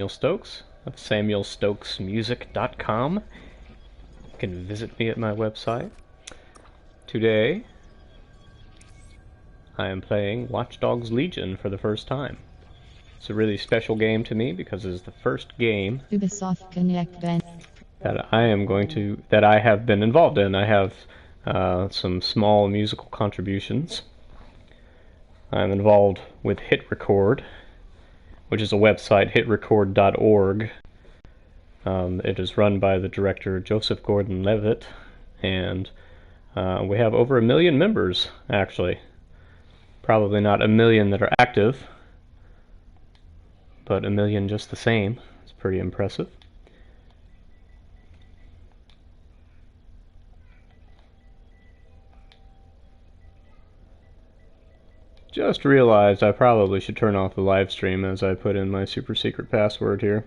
Stokes of SamuelStokesMusic.com. You can visit me at my website. Today, I am playing Watch Dogs Legion for the first time. It's a really special game to me because it is the first game that I have been involved in. I have some small musical contributions. I'm involved with Hit Record, which is a website, hitrecord.org. It is run by the director Joseph Gordon-Levitt, and we have over 1 million members, actually. Probably not 1 million that are active, but 1 million just the same. It's pretty impressive. Just realized I probably should turn off the live stream as I put in my super secret password here.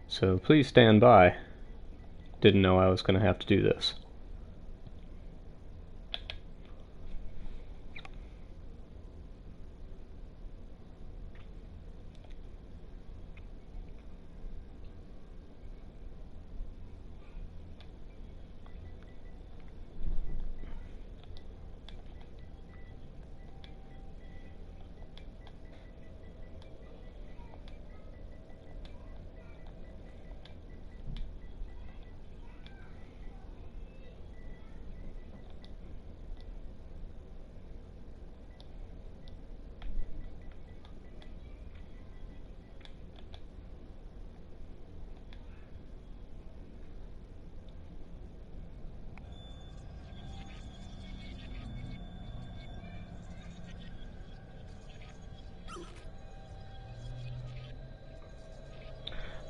So please stand by. Didn't know I was going to have to do this.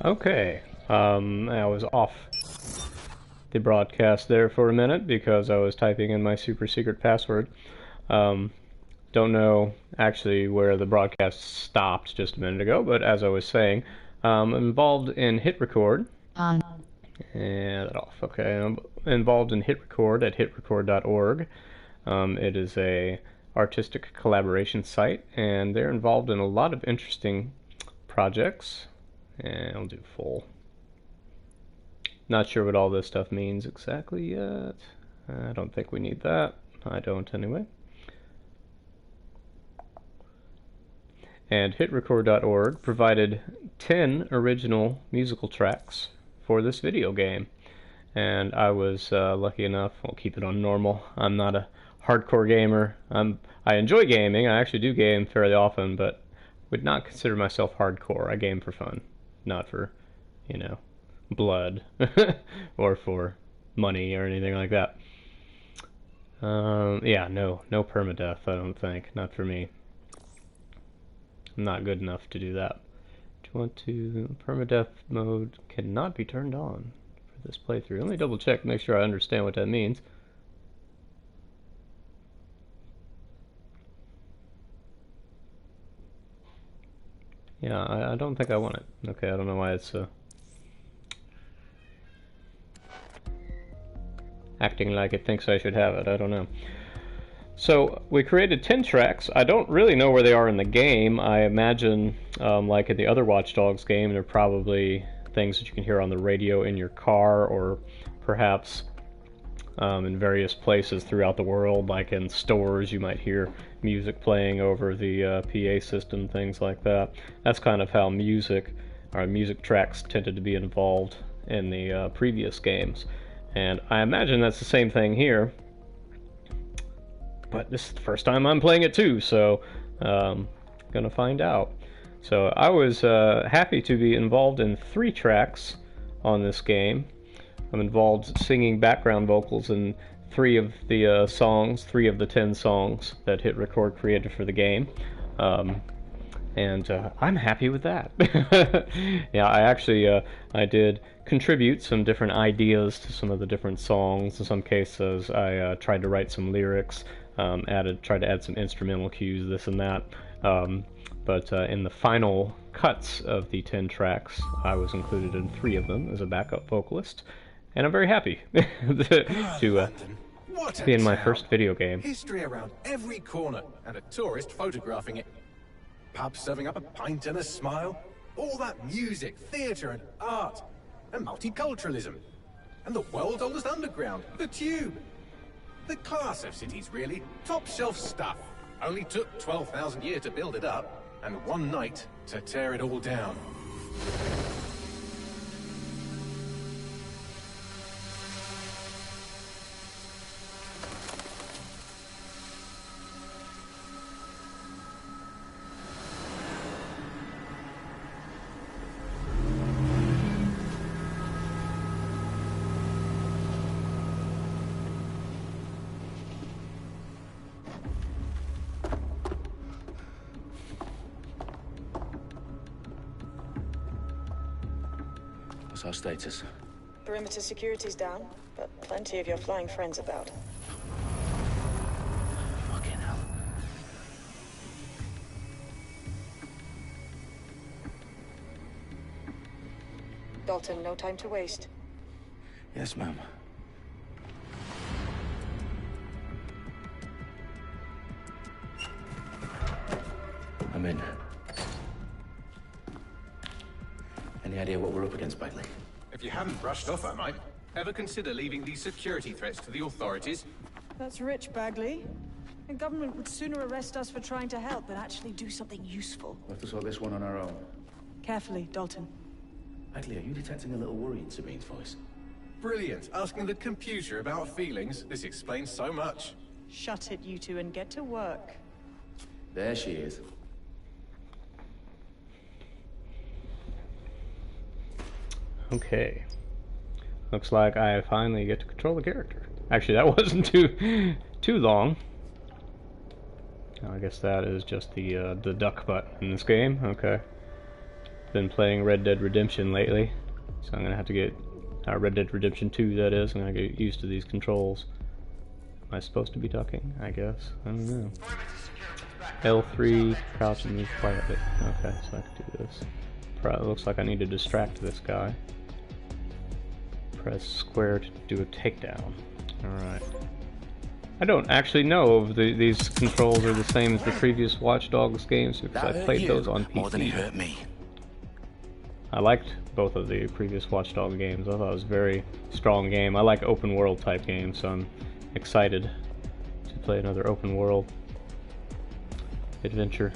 Okay, I was off the broadcast there for a minute because I was typing in my super secret password. Don't know actually where the broadcast stopped just a minute ago, but as I was saying, I'm involved in Hit Record. And that off. Okay, I'm involved in Hit Record at hitrecord.org. It is a artistic collaboration site, and they're involved in a lot of interesting projects. And I'll do full. Not sure what all this stuff means exactly yet. I don't think we need that. I don't anyway. And hitrecord.org provided 10 original musical tracks for this video game. And I was lucky enough, I'll keep it on normal. I'm not a hardcore gamer. I enjoy gaming. I actually do game fairly often, but would not consider myself hardcore. I game for fun. Not for, you know, blood or for money or anything like that. Yeah, no permadeath, I don't think. Not for me. I'm not good enough to do that. Do you want to... Permadeath mode cannot be turned on for this playthrough. Let me double check, make sure I understand what that means. Yeah, I don't think I want it. Okay, I don't know why it's acting like it thinks I should have it. I don't know. So we created 10 tracks. I don't really know where they are in the game. I imagine, like in the other Watch Dogs game, they're probably things that you can hear on the radio in your car, or perhaps in various places throughout the world, like in stores you might hear music playing over the PA system, things like that. That's kind of how music tracks tended to be involved in the previous games. And I imagine that's the same thing here. But this is the first time I'm playing it too, so gonna find out. So I was happy to be involved in 3 tracks on this game. I'm involved singing background vocals in 3 of the songs, 3 of the 10 songs that Hit Record created for the game. And I'm happy with that. Yeah, I actually I did contribute some different ideas to some of the different songs. In some cases, I tried to write some lyrics, tried to add some instrumental cues, this and that. But in the final cuts of the 10 tracks, I was included in 3 of them as a backup vocalist. And I'm very happy to be in my first video game. History around every corner, and a tourist photographing it. Pub serving up a pint and a smile. All that music, theatre and art, and multiculturalism. And the world's oldest underground, the Tube. The class of cities, really. Top shelf stuff. Only took 12,000 years to build it up, and one night to tear it all down. What's our status? Perimeter security's down, but plenty of your flying friends about. Fucking hell. Dalton, no time to waste. Yes, ma'am. I'm in. Any idea what we're up against, Bagley? If you haven't brushed off, I might. Ever consider leaving these security threats to the authorities? That's rich, Bagley. The government would sooner arrest us for trying to help than actually do something useful. We'll have to sort this one on our own. Carefully, Dalton. Bagley, are you detecting a little worry in Sabine's voice? Brilliant. Asking the computer about feelings. This explains so much. Shut it, you two, and get to work. There she is. Okay. Looks like I finally get to control the character. Actually, that wasn't too long. I guess that is just the duck button in this game. Okay. Been playing Red Dead Redemption lately, so I'm gonna have to get Red Dead Redemption 2. That is, I'm gonna get used to these controls. Am I supposed to be ducking? I guess. I don't know. L3, crouch and move quietly. Okay, so I can do this. It looks like I need to distract this guy. Press square to do a takedown. Alright. I don't actually know if these controls are the same as the previous Watch Dogs games, because I played those on PC. More than it hurt me. I liked both of the previous Watch Dogs games. I thought it was a very strong game. I like open world type games, so I'm excited to play another open world adventure.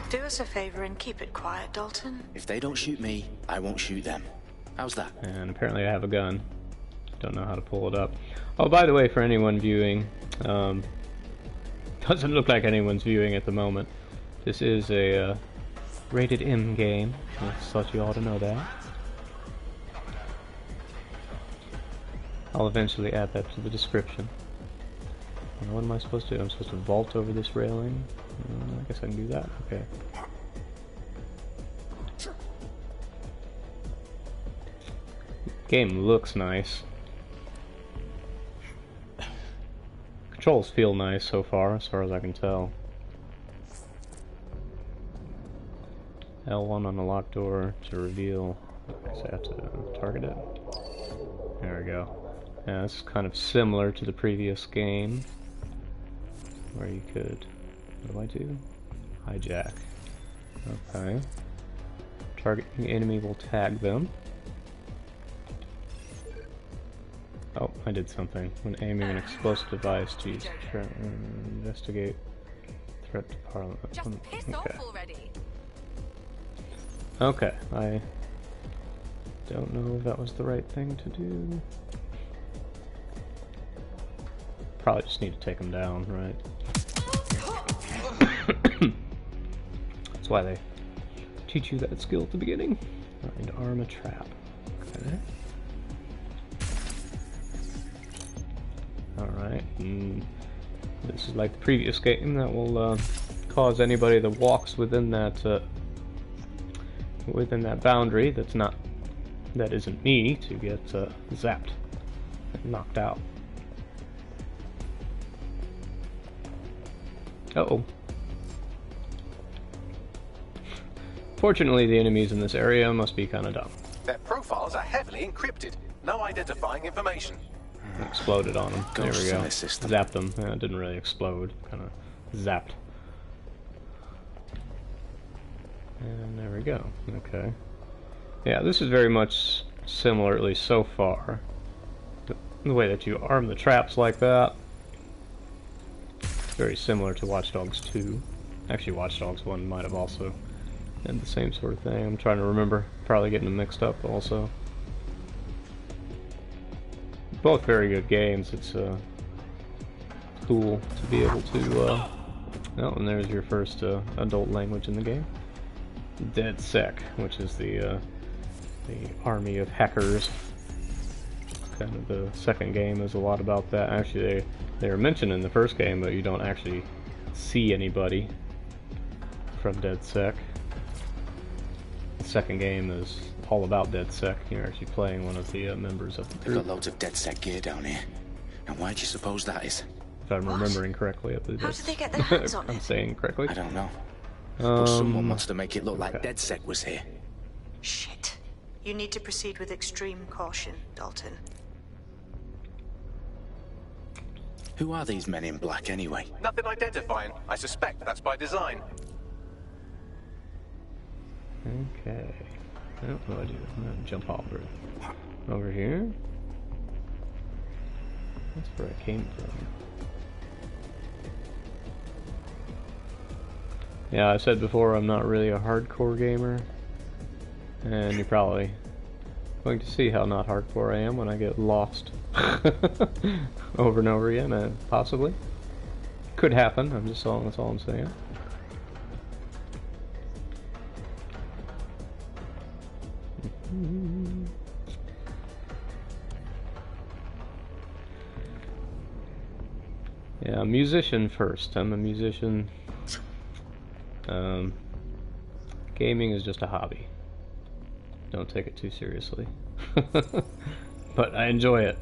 Do us a favor and keep it quiet, Dalton. If they don't shoot me, I won't shoot them. How's that? And apparently I have a gun. Don't know how to pull it up. Oh, by the way, for anyone viewing, doesn't look like anyone's viewing at the moment. This is a rated M game. I thought you ought to know that. I'll eventually add that to the description. And what am I supposed to do? I'm supposed to vault over this railing? I guess I can do that. Okay. Game looks nice. Controls feel nice so far as I can tell. L1 on the locked door to reveal. I guess I have to target it. There we go. Yeah, this is kind of similar to the previous game, where you could, what do I do? Hijack. Okay. Targeting the enemy will tag them. Oh, I did something. When aiming an explosive device, geez. Investigate threat to Parliament. Just piss off already. Okay, I don't know if that was the right thing to do. Probably just need to take them down, right? That's why they teach you that skill at the beginning. Find arm a trap. Okay. Alright, this is like the previous game that will cause anybody that walks within that boundary that isn't me to get zapped and knocked out. Uh-oh. Fortunately, the enemies in this area must be kind of dumb. Their profiles are heavily encrypted. No identifying information. Exploded on them. There we go. System. Zapped them. It didn't really explode. Kind of zapped. And there we go. Okay. Yeah, this is very much similar, at least so far. The way that you arm the traps like that. Very similar to Watch Dogs 2. Actually, Watch Dogs 1 might have also had the same sort of thing. I'm trying to remember. Probably getting them mixed up also. Both very good games. It's cool to be able to... Oh, and there's your first adult language in the game. DedSec, which is the army of hackers. Kind of the second game is a lot about that. Actually, they were mentioned in the first game, but you don't actually see anybody from DedSec. The second game is all about DedSec. You're actually playing one of the members of the They've group. got loads of DedSec gear down here. And why do you suppose that is? If I'm remembering correctly, I believe How did they get their hands on I'm it? saying correctly. I don't know. But someone Um, wants to make it look like okay. DedSec was here. Shit. You need to proceed with extreme caution, Dalton. Who are these men in black anyway? Nothing identifying. I suspect that's by design. Okay. Oh, what do I do? I'm gonna jump over here. That's where I came from. Yeah, I said before I'm not really a hardcore gamer, and you're probably going to see how not hardcore I am when I get lost over and over again. Possibly could happen. That's all I'm saying. Yeah, musician first. I'm a musician. Gaming is just a hobby. Don't take it too seriously. But I enjoy it.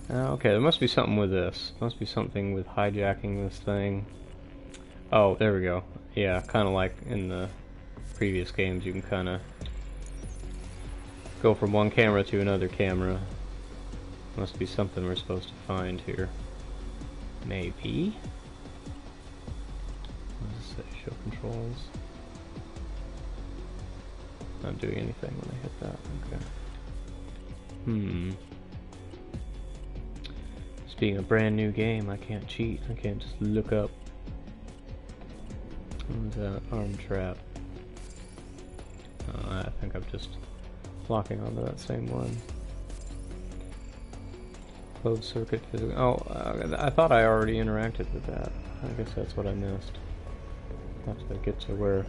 Okay, there must be something with this. Must be something with hijacking this thing. Oh, there we go. Yeah, kind of like in the previous games, you can kind of go from one camera to another camera. Must be something we're supposed to find here. Maybe. What does it say? Show controls. Not doing anything when I hit that. Okay. This being a brand new game, I can't cheat. I can't just look up. What was that? Arm trap. I think I'm just locking onto that same one. Closed circuit physical. Oh, I thought I already interacted with that. I guess that's what I missed. I have to get to where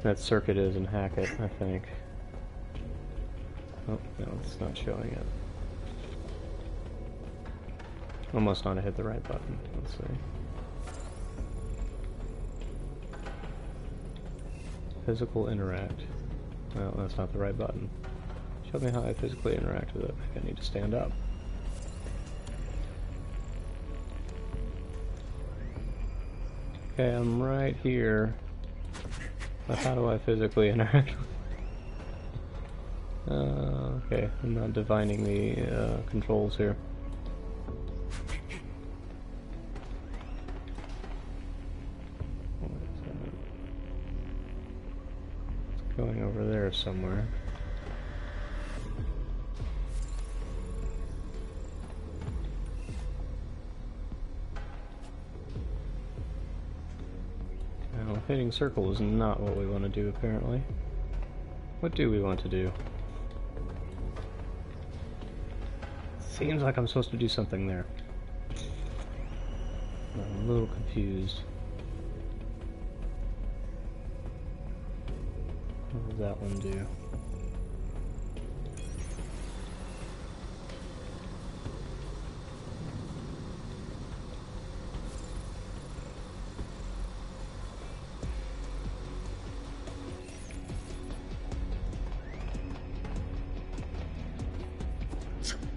that circuit is and hack it, I think. Oh, no, it's not showing it. I must not have hit the right button. Let's see. Physical interact. Well, that's not the right button. Show me how I physically interact with it. Maybe I need to stand up. Okay, I'm right here. But how do I physically interact with it? Okay, I'm not divining the controls here. What is that? It's going over there somewhere. Now, hitting circle is not what we want to do, apparently. What do we want to do? Seems like I'm supposed to do something there. I'm a little confused. What does that one do?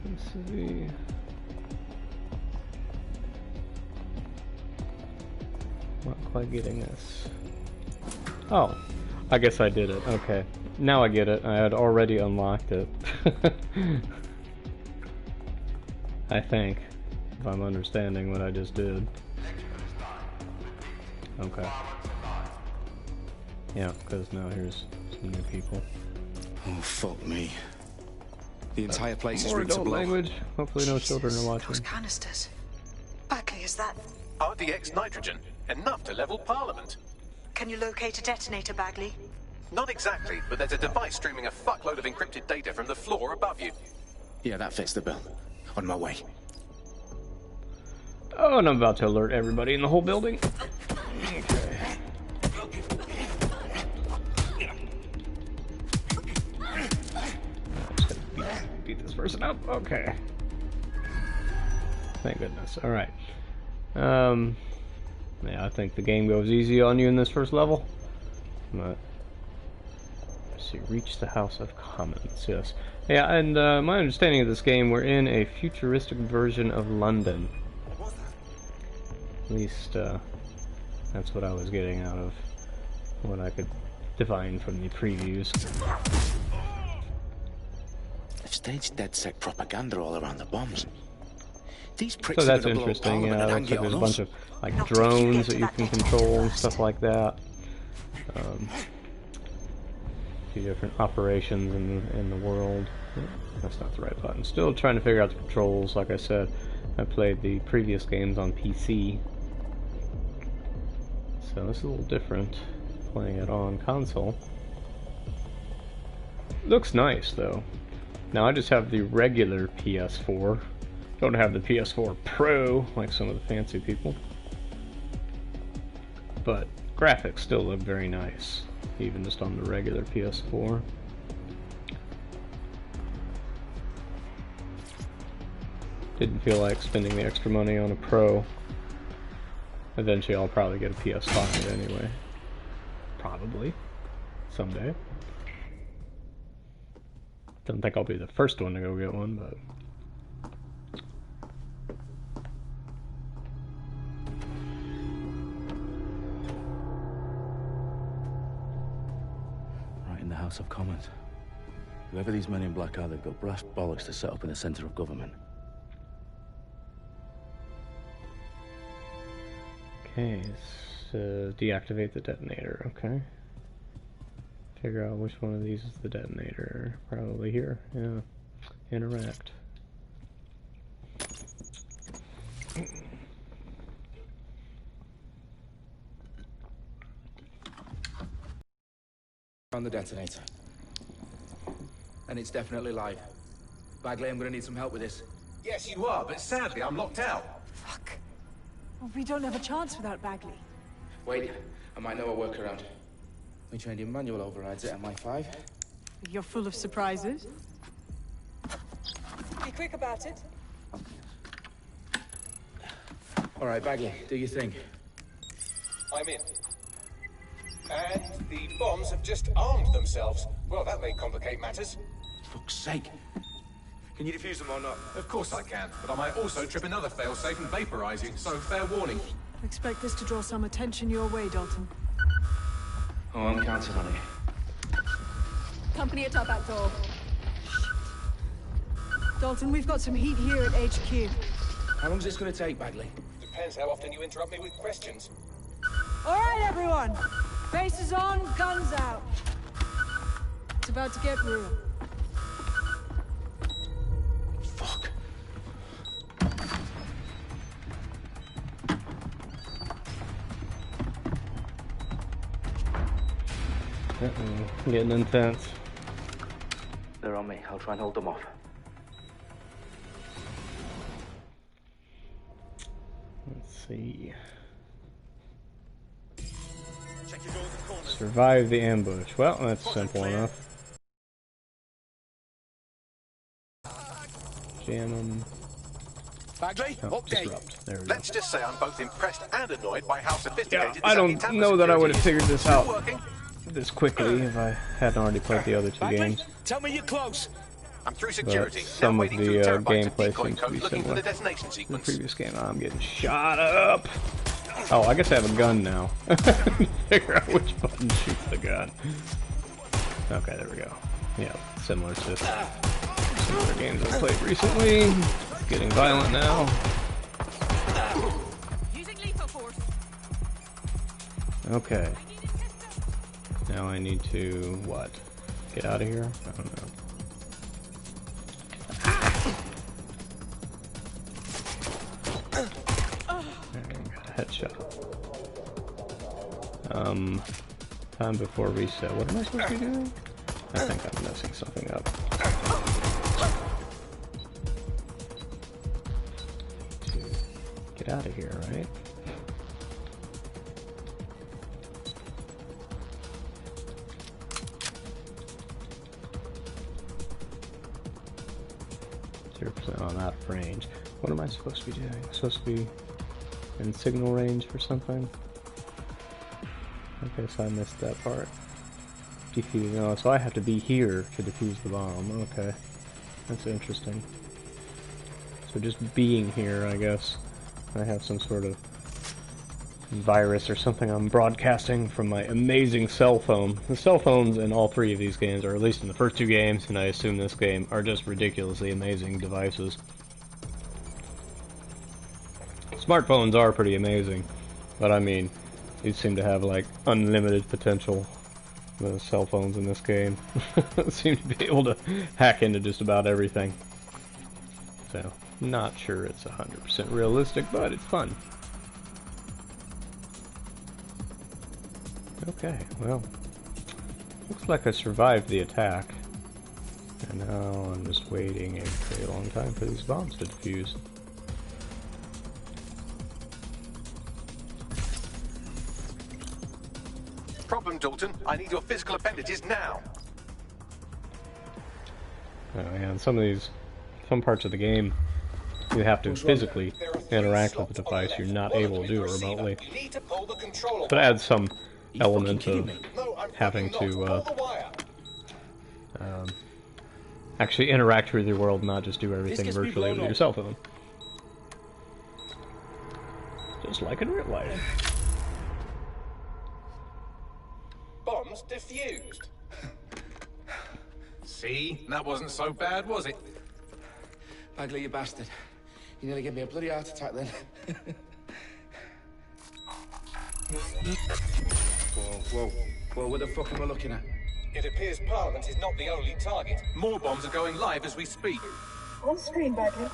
Let's see. Not quite getting this. Oh, I guess I did it. Okay. Now I get it. I had already unlocked it. I think. If I'm understanding what I just did. Okay. Yeah, because now here's some new people. Oh, fuck me. The entire place is More rigged to adult blow. language. Hopefully no children are Jesus, watching. those canisters. Bagley, is that... RDX nitrogen, enough to level Parliament. Can you locate a detonator, Bagley? Not exactly, but there's a device streaming a fuckload of encrypted data from the floor above you. Yeah, that fits the bill. On my way. Oh, and I'm about to alert everybody in the whole building. Okay. Just gonna beat this person up. Okay. Thank goodness. Alright. Yeah, I think the game goes easy on you in this first level. But let's see, reach the House of Commons. Yes. Yeah, and my understanding of this game, we're in a futuristic version of London. At least that's what I was getting out of what I could divine from the previews. They've staged DedSec propaganda all around the bombs. These pricks So that's are gonna blow up interesting. Parliament Yeah, and looks hang like it there's a on bunch us. of like Not till you drones get that to you that can detonator control and first. stuff like that. A few different operations in the world. That's not the right button. Still trying to figure out the controls. Like I said, I played the previous games on PC, so this is a little different playing it on console. Looks nice though. Now I just have the regular PS4. Don't have the PS4 Pro like some of the fancy people. But graphics still look very nice, even just on the regular PS4. Didn't feel like spending the extra money on a Pro. Eventually I'll probably get a PS5 anyway. Probably. Someday. Don't think I'll be the first one to go get one, but... Right in the House of Commons. Whoever these men in black are, they've got brass bollocks to set up in the centre of government. Okay, so deactivate the detonator, okay. Figure out which one of these is the detonator. Probably here, yeah. Interact. On the detonator. And it's definitely live. Bagley, I'm gonna need some help with this. Yes, you are, but sadly I'm locked out. Fuck. Well, we don't have a chance without Bagley. Wait, I might know a workaround. We trained in manual overrides at MI5. You're full of surprises. Be quick about it. All right, Bagley, do your thing. I'm in. And the bombs have just armed themselves. Well, that may complicate matters. Fuck's sake. Can you defuse them or not? Of course I can, but I might also trip another failsafe and vaporize you, so fair warning. Expect this to draw some attention your way, Dalton. Oh, I'm counting on it. Company at our back door. Dalton, we've got some heat here at HQ. How long's this gonna take, Bagley? Depends how often you interrupt me with questions. All right, everyone. Faces on, guns out. It's about to get real. Fuck. Uh-oh, getting intense. They're on me. I'll try and hold them off. Let's see. Survive the ambush. Well, that's simple enough. Jam them. Bagley, Oh, disrupt. There we go. Let's just say I'm both impressed and annoyed by how sophisticated Yeah, this I don't anti-tamper know that I would have security figured is. this out Still working? this quickly if I hadn't already played the other two games. Tell me you're close. I'm through security. some now of wading the, through terabytes of gameplay decoy seems to code be looking for similar. the detonation In the sequence. previous game, I'm getting shot up. Oh, I guess I have a gun now. Figure out which button shoots the gun. Okay, there we go. Yeah, similar to some other games I've played recently. It's getting violent now. Using lethal force. Okay. Now I need to, what? Get out of here? I don't know. There, got a headshot. Time before reset. What am I supposed to be doing? I think I'm messing something up. Get out of here, right? On that range. What am I supposed to be doing? I'm supposed to be in signal range for something? I guess I missed that part. Defuse. No, so I have to be here to defuse the bomb. Okay. That's interesting. So just being here, I guess. I have some sort of virus or something I'm broadcasting from my amazing cell phone. The cell phones in all three of these games, or at least in the first two games, and I assume this game, are just ridiculously amazing devices. Smartphones are pretty amazing, but I mean, these seem to have like unlimited potential. The cell phones in this game seem to be able to hack into just about everything. So, not sure it's 100% realistic, but it's fun. Okay, well, looks like I survived the attack, and now I'm just waiting a very long time for these bombs to defuse. Problem, Dalton. I need your physical appendages now. Oh yeah, in some parts of the game, you have to physically interact with the device. You're not able to do it remotely. But it adds some element of having to actually interact with your world, not just do everything virtually with your cell phone. Just like in real life. Bombs defused. See? That wasn't so bad, was it? Bagley, you bastard. You nearly gave me a bloody heart attack then. Whoa, what the fuck am I looking at? It appears Parliament is not the only target. More bombs are going live as we speak. On screen, Bagley.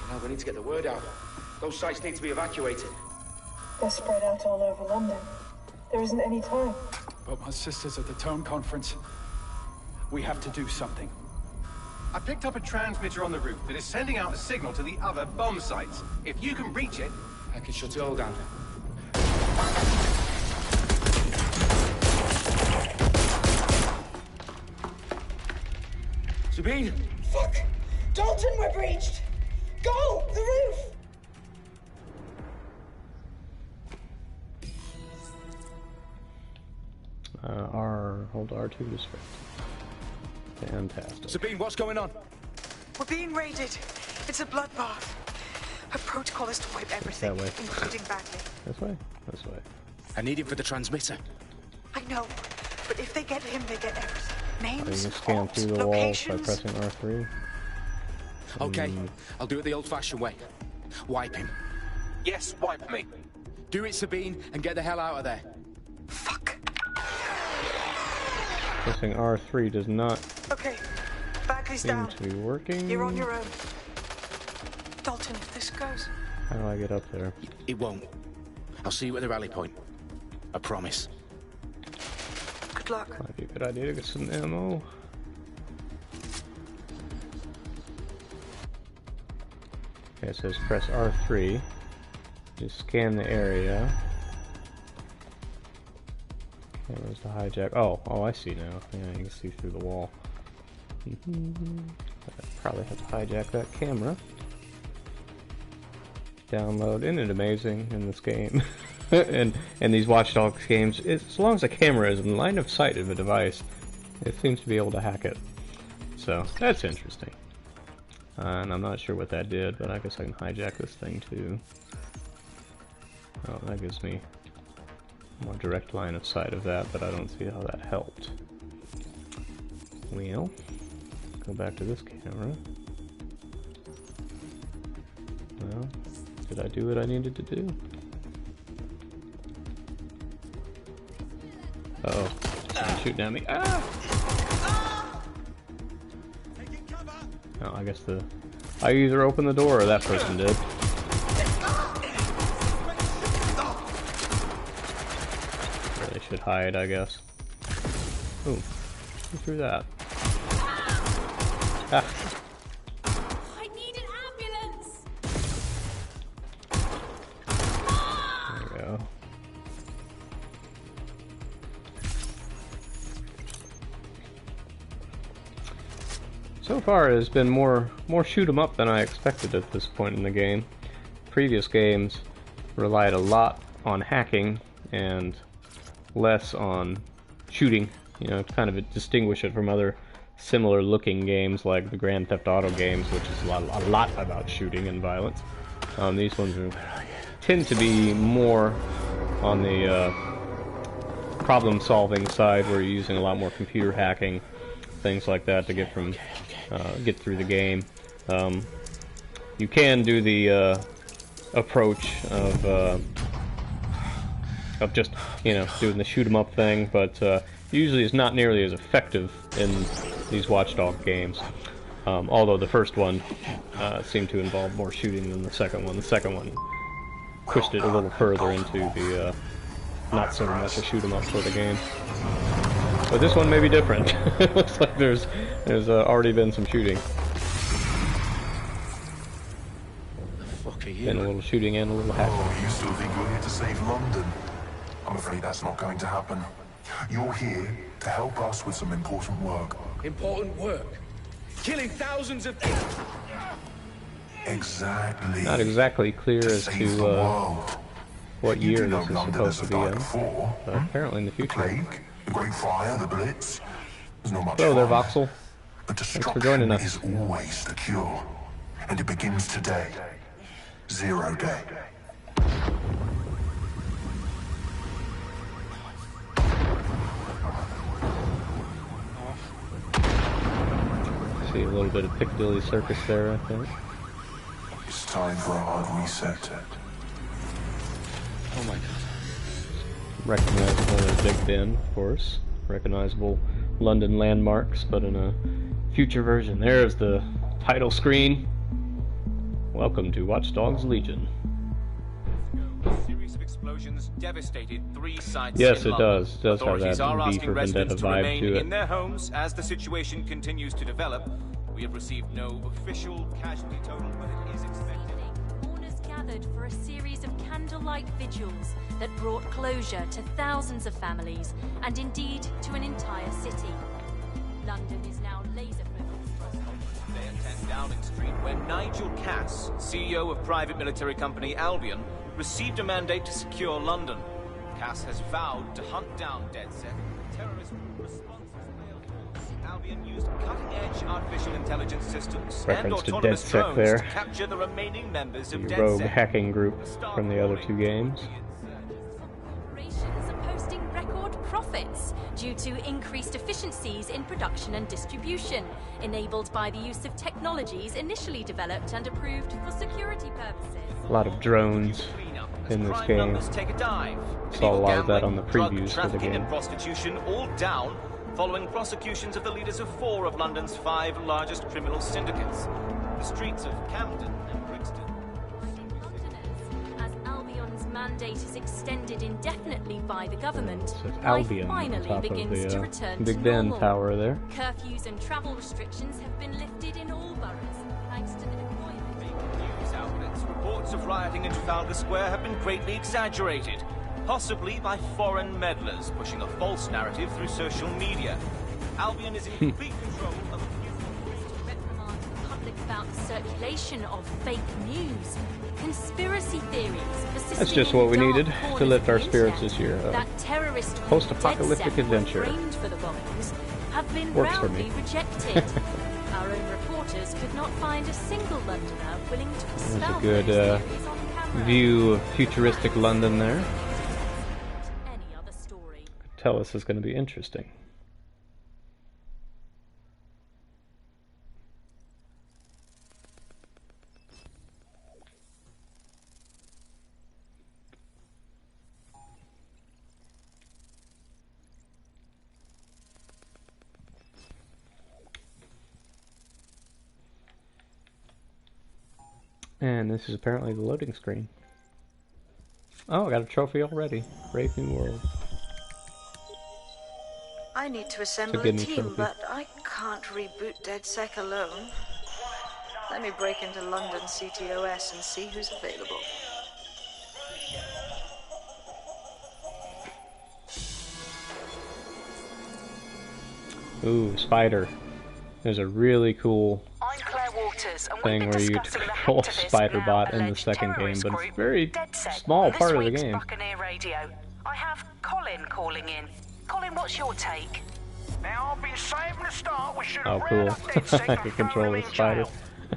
Now we need to get the word out. Those sites need to be evacuated. They're spread out all over London. There isn't any time. But my sister's at the Tone Conference. We have to do something. I picked up a transmitter on the roof that is sending out a signal to the other bomb sites. If you can reach it... I can shut it all down. Sabine! Fuck! Dalton, we're breached! Go! The roof! Hold R2 to script. Fantastic. Sabine, what's going on? We're being raided. It's a bloodbath. Her protocol is to wipe everything, way. including Bagley. This way? This way. I need him for the transmitter. I know, but if they get him, they get everything. You Names, can scan alt, through the walls by locations. pressing R3. Okay, I'll do it the old-fashioned way. Wipe him. Yes, wipe me. Do it, Sabine, and get the hell out of there. Fuck. Pressing R3 does not Okay, Bagley's seem down. to be working. You're on your own. Dalton, if this goes... How do I get up there? It won't. I'll see you at the rally point. I promise. Good luck. Might be a good idea to get some ammo. Okay, it says press R3 to scan the area. Okay, where's the hijack? Oh, I see now. Yeah, you can see through the wall. I probably have to hijack that camera. Download. Isn't it amazing in this game? and these Watch Dogs games, as long as the camera is in line of sight of a device, it seems to be able to hack it. So, that's interesting. And I'm not sure what that did, but I guess I can hijack this thing too. Oh, that gives me more direct line of sight of that, but I don't see how that helped. Well, go back to this camera. Well, did I do what I needed to do? Uh-oh. Someone's shooting at me. Ah! Oh, I guess I either opened the door or that person did. Really should hide, I guess. Ooh, who threw that? Ah. I need an ambulance! There we go. So far, it has been more shoot 'em up than I expected at this point in the game. Previous games relied a lot on hacking and less on shooting. You know, to kind of distinguish it from other similar-looking games like the Grand Theft Auto games, which is a lot about shooting and violence. These ones tend to be more on the problem-solving side, where you're using a lot more computer hacking, things like that, to get through the game. You can do the approach of just, you know, doing the shoot 'em up thing, but usually it's not nearly as effective in these Watchdog games. Although the first one seemed to involve more shooting than the second one. The second one pushed it a little further into the not so much a shoot 'em up sort of game. But this one may be different. It looks like there's already been some shooting. Been a little shooting and a little hacking. Oh, you still think you're here to save London? I'm afraid that's not going to happen. You're here to help us with some important work. Important work. Killing thousands of people. Exactly. Not exactly clear as Save the to world. what You year do know this is Londoners supposed to have be died in. before. Apparently in the The future. plague, the Great Fire, the Blitz. There's not much Hello there, fun. Voxel. But Thanks for joining destruction us. is always the cure. And it begins today. 0 day. See a little bit of Piccadilly Circus there, I think. It's time for a hard reset. Oh my god. Recognizable as Big Ben, of course. Recognizable London landmarks, but in a future version. There's the title screen. Welcome to Watch Dogs Legion. A series of explosions devastated 3 sites Yes, in it London. does. It does have Authorities that are V asking for Vendetta residents to vibe remain to it. in their homes as the situation continues to develop. We have received no official casualty total, but it is expected. Mourners gathered for a series of candlelight vigils that brought closure to thousands of families and indeed to an entire city. London is now laser-focused. They attend Downing Street, where Nigel Cass, CEO of private military company Albion, received a mandate to secure London. Cass has vowed to hunt down DedSec. Terrorist response has failed. Albion used cutting-edge artificial intelligence systems and Reference to autonomous DedSec drones there. to capture the remaining members of The DedSec. rogue hacking group from the other two games. Corporations are posting record profits due to increased efficiencies in production and distribution, enabled by the use of technologies initially developed and approved for security purposes. A lot of drones in this Crime game. numbers take a dive. Saw a Illegal lot of that gambling, on the drug previews for the trafficking game. and prostitution all down following prosecutions of the leaders of 4 of London's 5 largest criminal syndicates. The streets of Camden and Brixton. Londoners, as Albion's mandate is extended indefinitely by the government, So it's life Albion on finally top begins of to the return Big to Ben normal. tower there. Curfews and travel restrictions have been lifted in all boroughs, thanks to the deployment. News outlets, reports of rioting in Trafalgar Square have been greatly exaggerated, possibly by foreign meddlers pushing a false narrative through social media. Albion is in complete control of Reprimand the public about the circulation of fake news, conspiracy theories persisting. That's just in what we dark needed to corners lift of our the spirits internet. this year. That terrorist Post-apocalyptic DedSec were adventure. framed for the bombings have been Works for roundly me. rejected. Our own reporters could not find a single Londoner willing to There's expel a good those theories on camera. view of futuristic London there. Any other story. Tell us is going to be interesting. And this is apparently the loading screen. Oh, I got a trophy already. Brave New World. I need to assemble a give me team, trophy. but I can't reboot DedSec alone. Let me break into London CTOS and see who's available. Ooh, spider. There's a really cool thing where you control a spider bot in the second game, but it's a very small part of the game. I have Colin calling in. Colin, what's your take? Now, I've been saying from the start we should have cool. DedSec I can control the spider.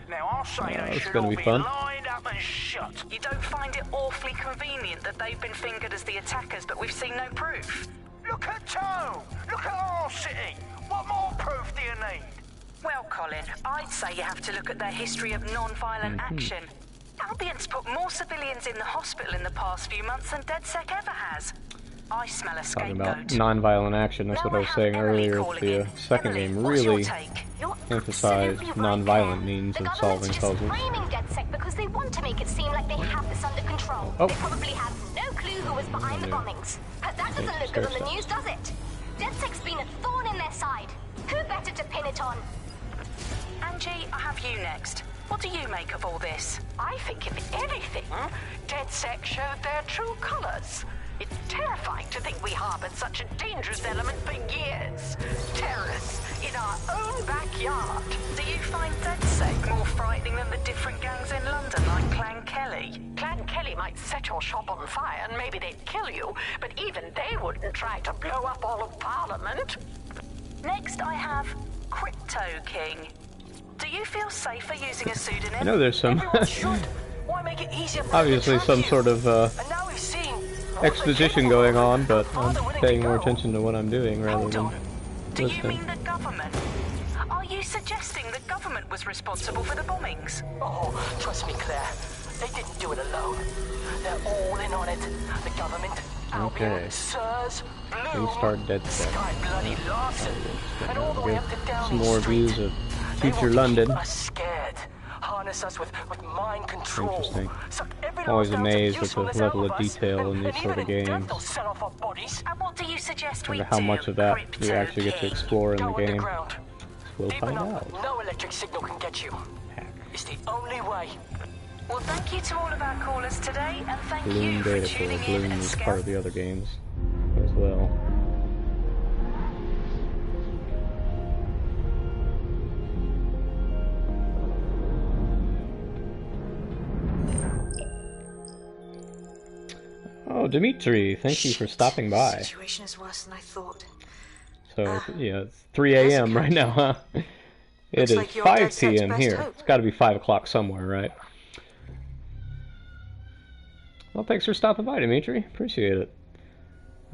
Now, I'll say they It's should gonna all be be fun. lined up and shot. You don't find it awfully convenient that they've been fingered as the attackers, but we've seen no proof? Look at Toe! Look at our city! What more proof do you need? Well, Colin, I'd say you have to look at their history of non-violent action. Albion's put more civilians in the hospital in the past few months than DedSec ever has. I smell a Talking scapegoat. about non-violent action, that's what I was saying earlier. The second game really emphasized non-violent means of solving puzzles. Blaming DedSec because they want to make it seem like they have this under control. Oh. They probably have no clue who was behind the bombings. But that doesn't look good on the news, does it? DedSec's been a thorn in their side. Who better to pin it on? Angie, I have you next. What do you make of all this? I think, if anything, DedSec showed their true colors. It's terrifying to think we harbored such a dangerous element for years. Terrorists in our own backyard. Do you find DedSec more frightening than the different gangs in London, like Clan Kelly? Clan Kelly might set your shop on fire and maybe they'd kill you, but even they wouldn't try to blow up all of Parliament. Next, I have Crypto King. Do you feel safer using a pseudonym? I know there's some Why make it easier for obviously some sort of And now we've seen exposition going on, but I'm paying more attention to what I'm doing rather than Do you listening. mean the government? Are you suggesting the government was responsible for the bombings? Oh, trust me, Claire. They didn't do it alone. They're all in on it. The government, Okay. Sirs, Bloom, Restart DedSec. Sky Bloody Larson, and all the way up to Some Downing more Street. views of They future want to London. keep us scared. Harness us with mind control. Interesting. Suck every Always last ounce of amazed at the usefulness level out of us, detail in these and sort of even in death games. they'll sell off our bodies. And what do you suggest we Wonder how do, much of that we Crypto actually get to King? explore in the Go game. underground. We'll Deep find enough, out. no electric signal can get you. It's the only way. Well, thank you to all of our callers today, and thank Bloom you for data tuning core. in Bloom and is scaring. part of the other games as well. Oh, Dimitri, thank you for stopping by. The situation is worse than I thought. So, yeah, it's 3 a.m. right now, huh? It Looks is like you're 5 DedSec's p.m. best here. hope. It's got to be 5 o'clock somewhere, right? Well, thanks for stopping by, Dimitri. Appreciate it.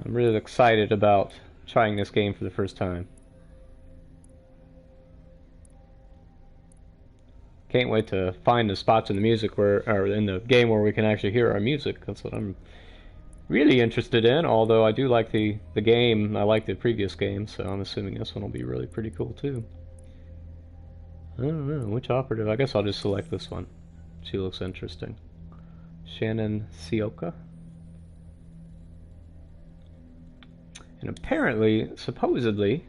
I'm really excited about trying this game for the first time. Can't wait to find the spots in the music or in the game where we can actually hear our music. That's what I'm really interested in, although I do like the game. I like the previous game, so I'm assuming this one will be really pretty cool too. I don't know, which operative? I guess I'll just select this one. She looks interesting. Shannon Sioka. And apparently, supposedly,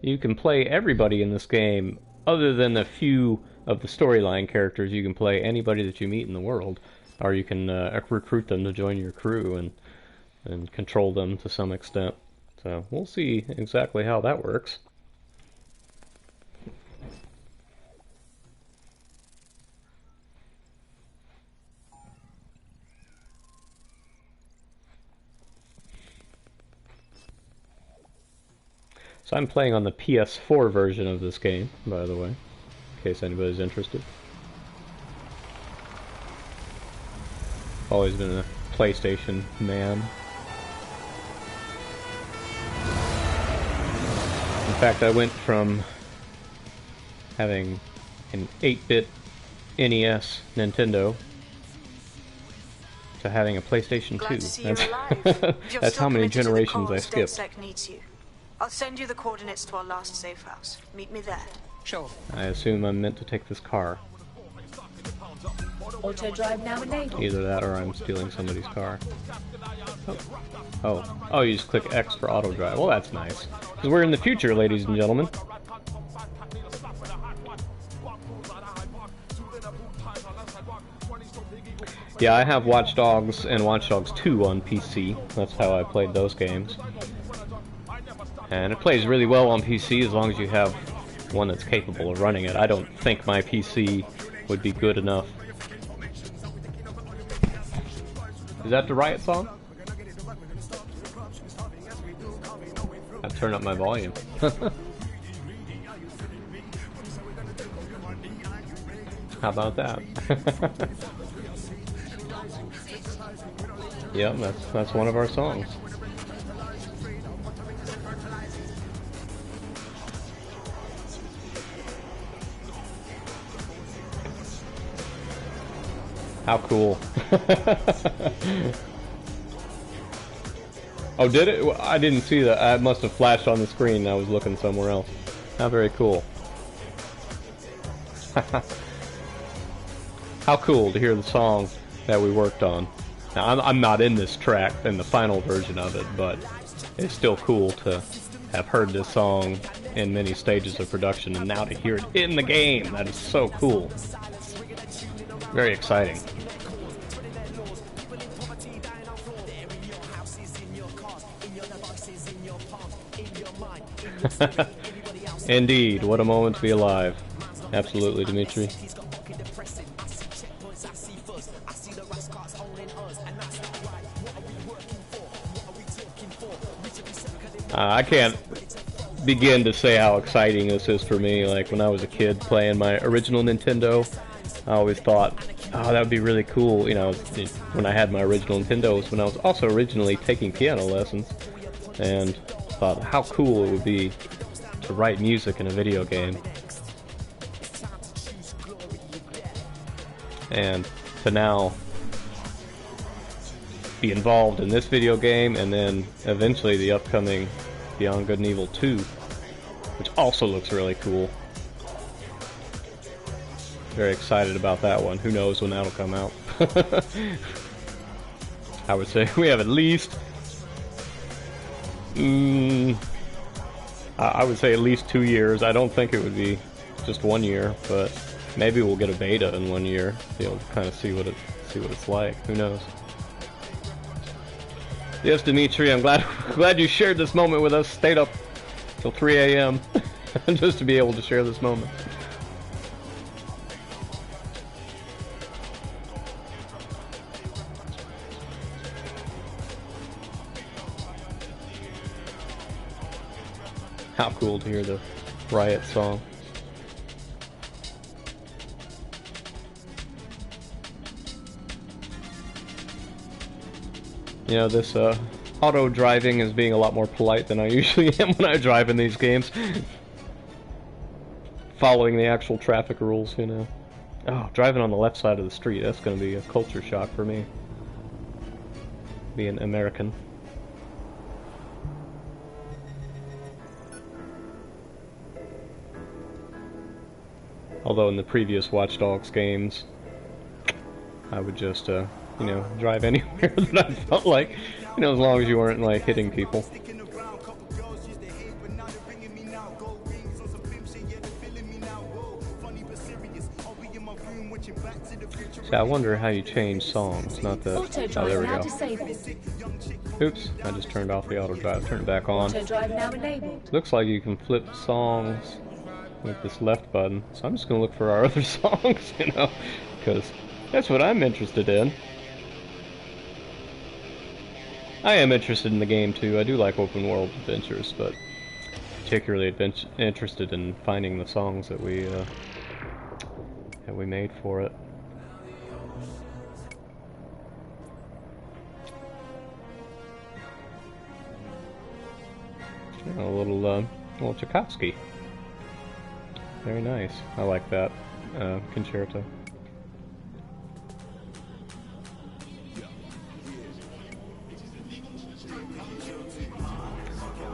you can play everybody in this game other than a few of the storyline characters. You can play anybody that you meet in the world, or you can recruit them to join your crew and control them to some extent. So we'll see exactly how that works. So I'm playing on the PS4 version of this game, by the way, in case anybody's interested. Always been a PlayStation man. In fact, I went from having an 8-bit NES Nintendo to having a PlayStation 2. Glad to see you're alive. If you're That's still how many committed to the generations I cause, skipped. DedSec needs you. I'll send you the coordinates to our last safe house. Meet me there. Sure. I assume I'm meant to take this car. Auto drive now enabled. Either that or I'm stealing somebody's car. Oh, you just click X for auto drive. Well, that's nice. Because we're in the future, ladies and gentlemen. Yeah, I have Watch Dogs and Watch Dogs 2 on PC. That's how I played those games. And it plays really well on PC as long as you have one that's capable of running it. I don't think my PC would be good enough. Is that the Riot song? I've turned up my volume. How about that? Yep, that's one of our songs. How cool. Oh, did it? I didn't see that. I must have flashed on the screen and I was looking somewhere else. How very cool. How cool to hear the song that we worked on. Now, I'm not in this track, in the final version of it, but it's still cool to have heard this song in many stages of production and now to hear it in the game. That is so cool. Very exciting. Indeed, what a moment to be alive. Absolutely, Dimitri. I can't begin to say how exciting this is for me. Like, when I was a kid playing my original Nintendo, I always thought, oh, that would be really cool. You know, when I had my original Nintendo was when I was also originally taking piano lessons, and thought how cool it would be to write music in a video game. And to now be involved in this video game, and then eventually the upcoming Beyond Good and Evil 2, which also looks really cool. Very excited about that one. Who knows when that'll come out. I would say we have at least I would say at least 2 years. I don't think it would be just 1 year, but maybe we'll get a beta in 1 year. Be able to kind of see what it's like. Who knows? Yes, Dimitri, I'm glad you shared this moment with us. Stayed up till 3 a.m. just to be able to share this moment. How cool to hear the Riot song. You know, this auto driving is being a lot more polite than I usually am when I drive in these games. Following the actual traffic rules, you know. Oh, driving on the left side of the street, that's going to be a culture shock for me. Being American. Although in the previous Watch Dogs games, I would just, you know, drive anywhere that I felt like, you know, as long as you weren't, like, hitting people. See, I wonder how you change songs, not the... Oh, there we go. Oops, I just turned off the auto drive, turned it back on. Looks like you can flip songs with this left button, so I'm just gonna look for our other songs, you know, because that's what I'm interested in. I am interested in the game too. I do like open world adventures, but particularly interested in finding the songs that we made for it. A little Tchaikovsky. Very nice. I like that concerto.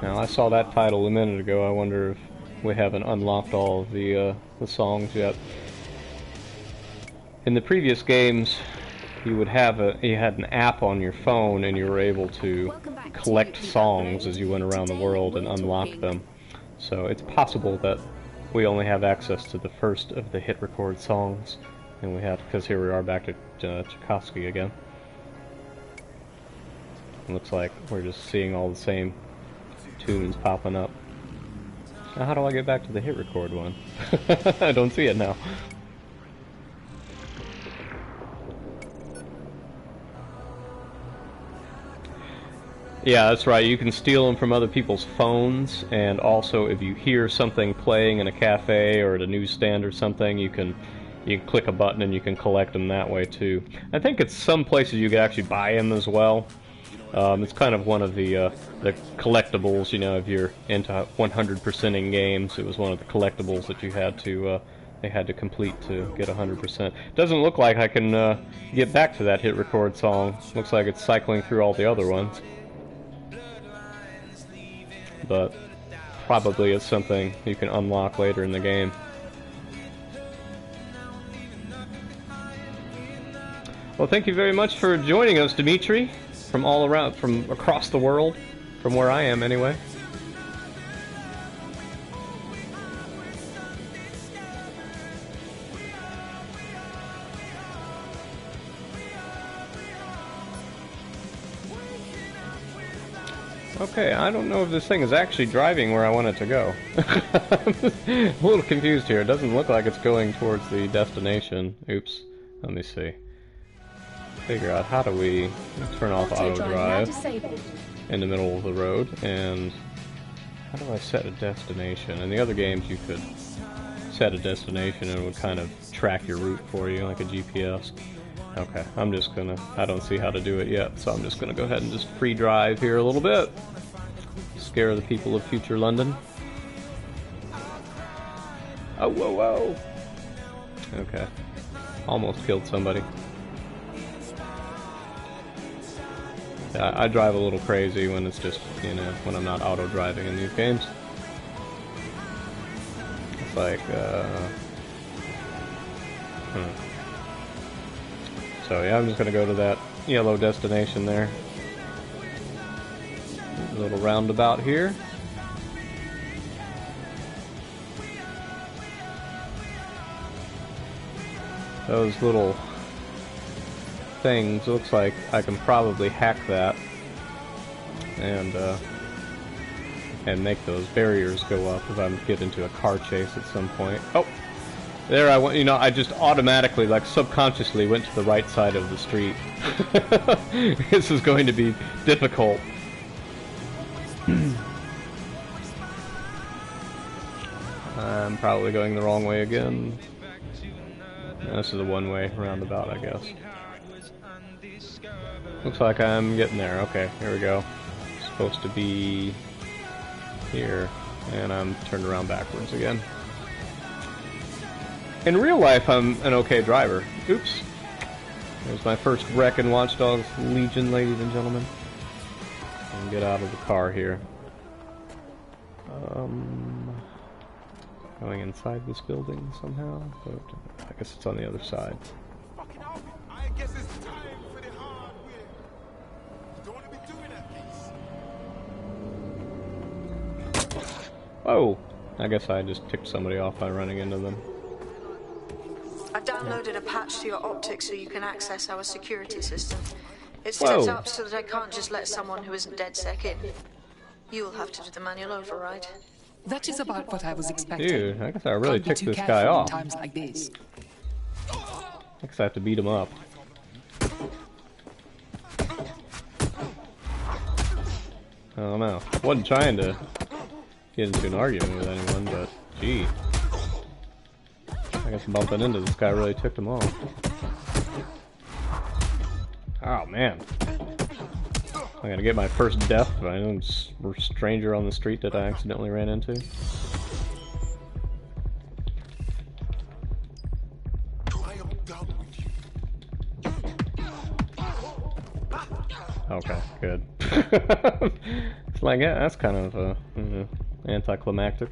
Now, I saw that title a minute ago. I wonder if we haven't unlocked all of the songs yet. in the previous games, you had an app on your phone, and you were able to collect songs as you went around the world and unlock them. So it's possible that we only have access to the first of the hit record songs, and we have, because here we are back to Tchaikovsky again. It looks like we're just seeing all the same tunes popping up. Now how do I get back to the hit record one? I don't see it now. Yeah, that's right. You can steal them from other people's phones, and also if you hear something playing in a cafe or at a newsstand or something, you can click a button and you can collect them that way too. I think it's some places you can actually buy them as well. It's kind of one of the collectibles. You know, if you're into 100%ing games, it was one of the collectibles that you had to they had to complete to get 100%. Doesn't look like I can get back to that hit record song. Looks like it's cycling through all the other ones. But probably it's something you can unlock later in the game. Well, thank you very much for joining us, Dimitri, from all around, from across the world, from where I am anyway. Okay, I don't know if this thing is actually driving where I want it to go. I'm a little confused here. It doesn't look like it's going towards the destination. Oops. Let me see. Figure out how do we turn off auto drive in the middle of the road, and how do I set a destination? In the other games you could set a destination and it would kind of track your route for you like a GPS. Okay, I don't see how to do it yet, so I'm just gonna go ahead and just free drive here a little bit. Scare the people of future London. Oh, whoa, whoa! Okay. Almost killed somebody. Yeah, I drive a little crazy when it's just, you know, when I'm not auto-driving in these games. It's like, So yeah, I'm just gonna go to that yellow destination there. A little roundabout here. Those little things, looks like I can probably hack that and make those barriers go up if I get into a car chase at some point. Oh! There I went, you know, I just automatically, like subconsciously, went to the right side of the street. This is going to be difficult. I'm probably going the wrong way again. This is a one-way roundabout, I guess. Looks like I'm getting there. Okay, here we go. Supposed to be here, and I'm turned around backwards again. In real life, I'm an okay driver. Oops. There's my first wreck in Watch Dogs Legion, ladies and gentlemen. And get out of the car here. Going inside this building somehow, but I guess it's on the other side. I guess it's time for the hardware. You don't want to be doing that, please. Whoa! I guess I just ticked somebody off by running into them. I've downloaded a patch to your optics so you can access our security system. It's set up so that I can't just let someone who isn't DedSec in. You'll have to do the manual override. That is about what I was expecting. Dude, I guess I really ticked this guy off. Times like this. I guess I have to beat him up. I don't know. Wasn't trying to get into an argument with anyone, but gee. I guess bumping into this guy really ticked him off. Oh man. I'm gonna get my first death by a stranger on the street that I accidentally ran into. Okay, good. It's like, yeah, that's kind of anticlimactic.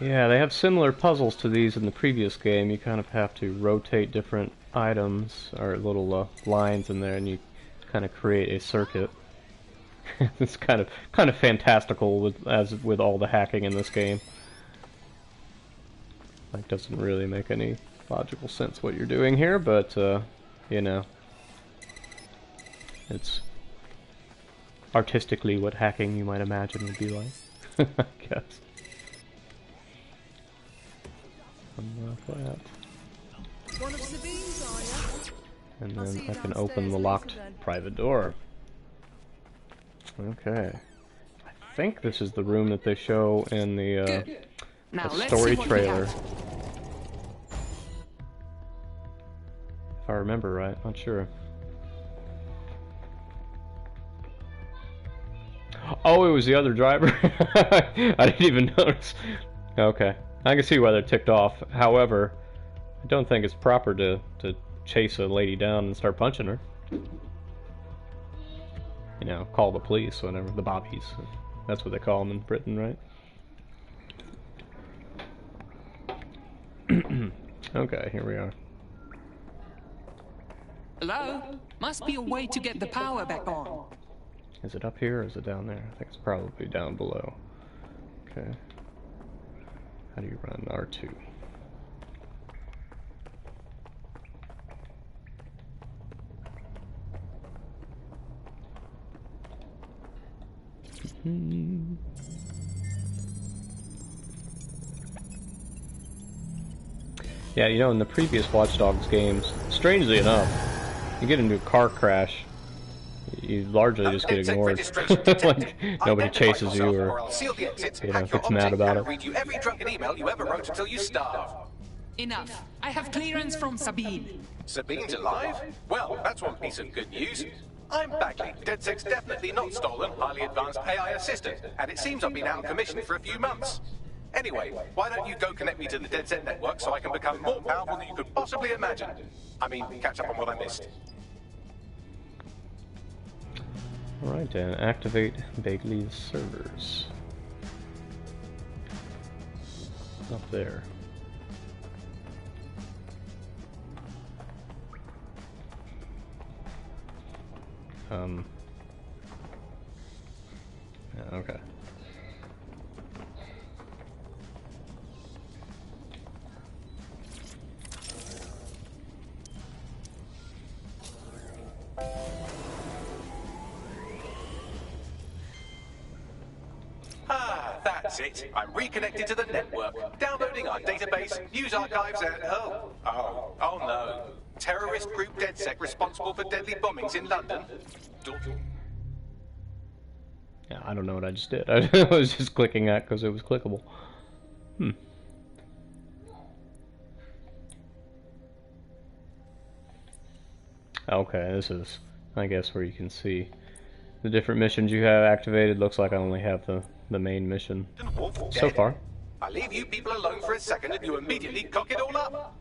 Yeah, they have similar puzzles to these in the previous game. You kind of have to rotate different items or little lines in there, and you kind of create a circuit. It's kind of fantastical with all the hacking in this game. Like, doesn't really make any logical sense what you're doing here, but you know, it's artistically what hacking you might imagine would be like. I guess. Unlock that. One of Sabine's, are you? And then I can open the locked private door. Okay. I think this is the room that they show in the story trailer. If I remember right, not sure. Oh, it was the other driver. I didn't even notice. Okay. I can see why they're ticked off. However, I don't think it's proper to chase a lady down and start punching her. You know, call the police, whatever. The bobbies. That's what they call them in Britain, right? Okay, here we are. Hello? Must be a way to get the power back on. Is it up here or is it down there? I think it's probably down below. Okay. How do you run R2? Yeah, you know, in the previous Watch Dogs games, strangely enough, you get into a car crash, you largely just get ignored. Like, nobody chases you or, you know, gets mad about it. Read you every drunken email you ever wrote until you starve. Enough. I have clearance from Sabine. Sabine's alive? Well, that's one piece of good news. I'm Bagley, DedSec's definitely not stolen, highly advanced AI assistant, and it seems I've been out of commission for a few months. Anyway, why don't you go connect me to the DedSec network so I can become more powerful than you could possibly imagine? I mean, catch up on what I missed. Alright, and activate Bagley's servers. Up there. Yeah, okay. Ah, that's it. I'm reconnected to the network, downloading our database, news archives, and oh no. Terrorist group DedSec responsible for deadly bombings in London. Yeah, I don't know what I just did. I was just clicking that because it was clickable. Okay, this is, I guess, where you can see the different missions you have activated. Looks like I only have the main mission so far. I leave you people alone for a second and you immediately cock it all up.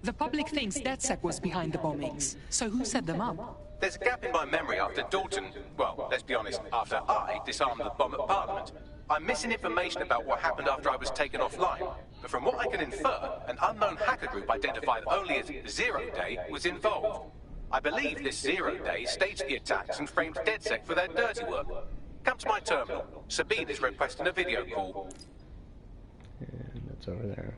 The public thinks DedSec was behind the bombings, so who set them up? There's a gap in my memory after Dalton, well, let's be honest, after I disarmed the bomb at Parliament. I'm missing information about what happened after I was taken offline, but from what I can infer, an unknown hacker group identified only as Zero Day was involved. I believe this Zero Day staged the attacks and framed DedSec for their dirty work. Come to my terminal. Sabine is requesting a video call. And that's over there.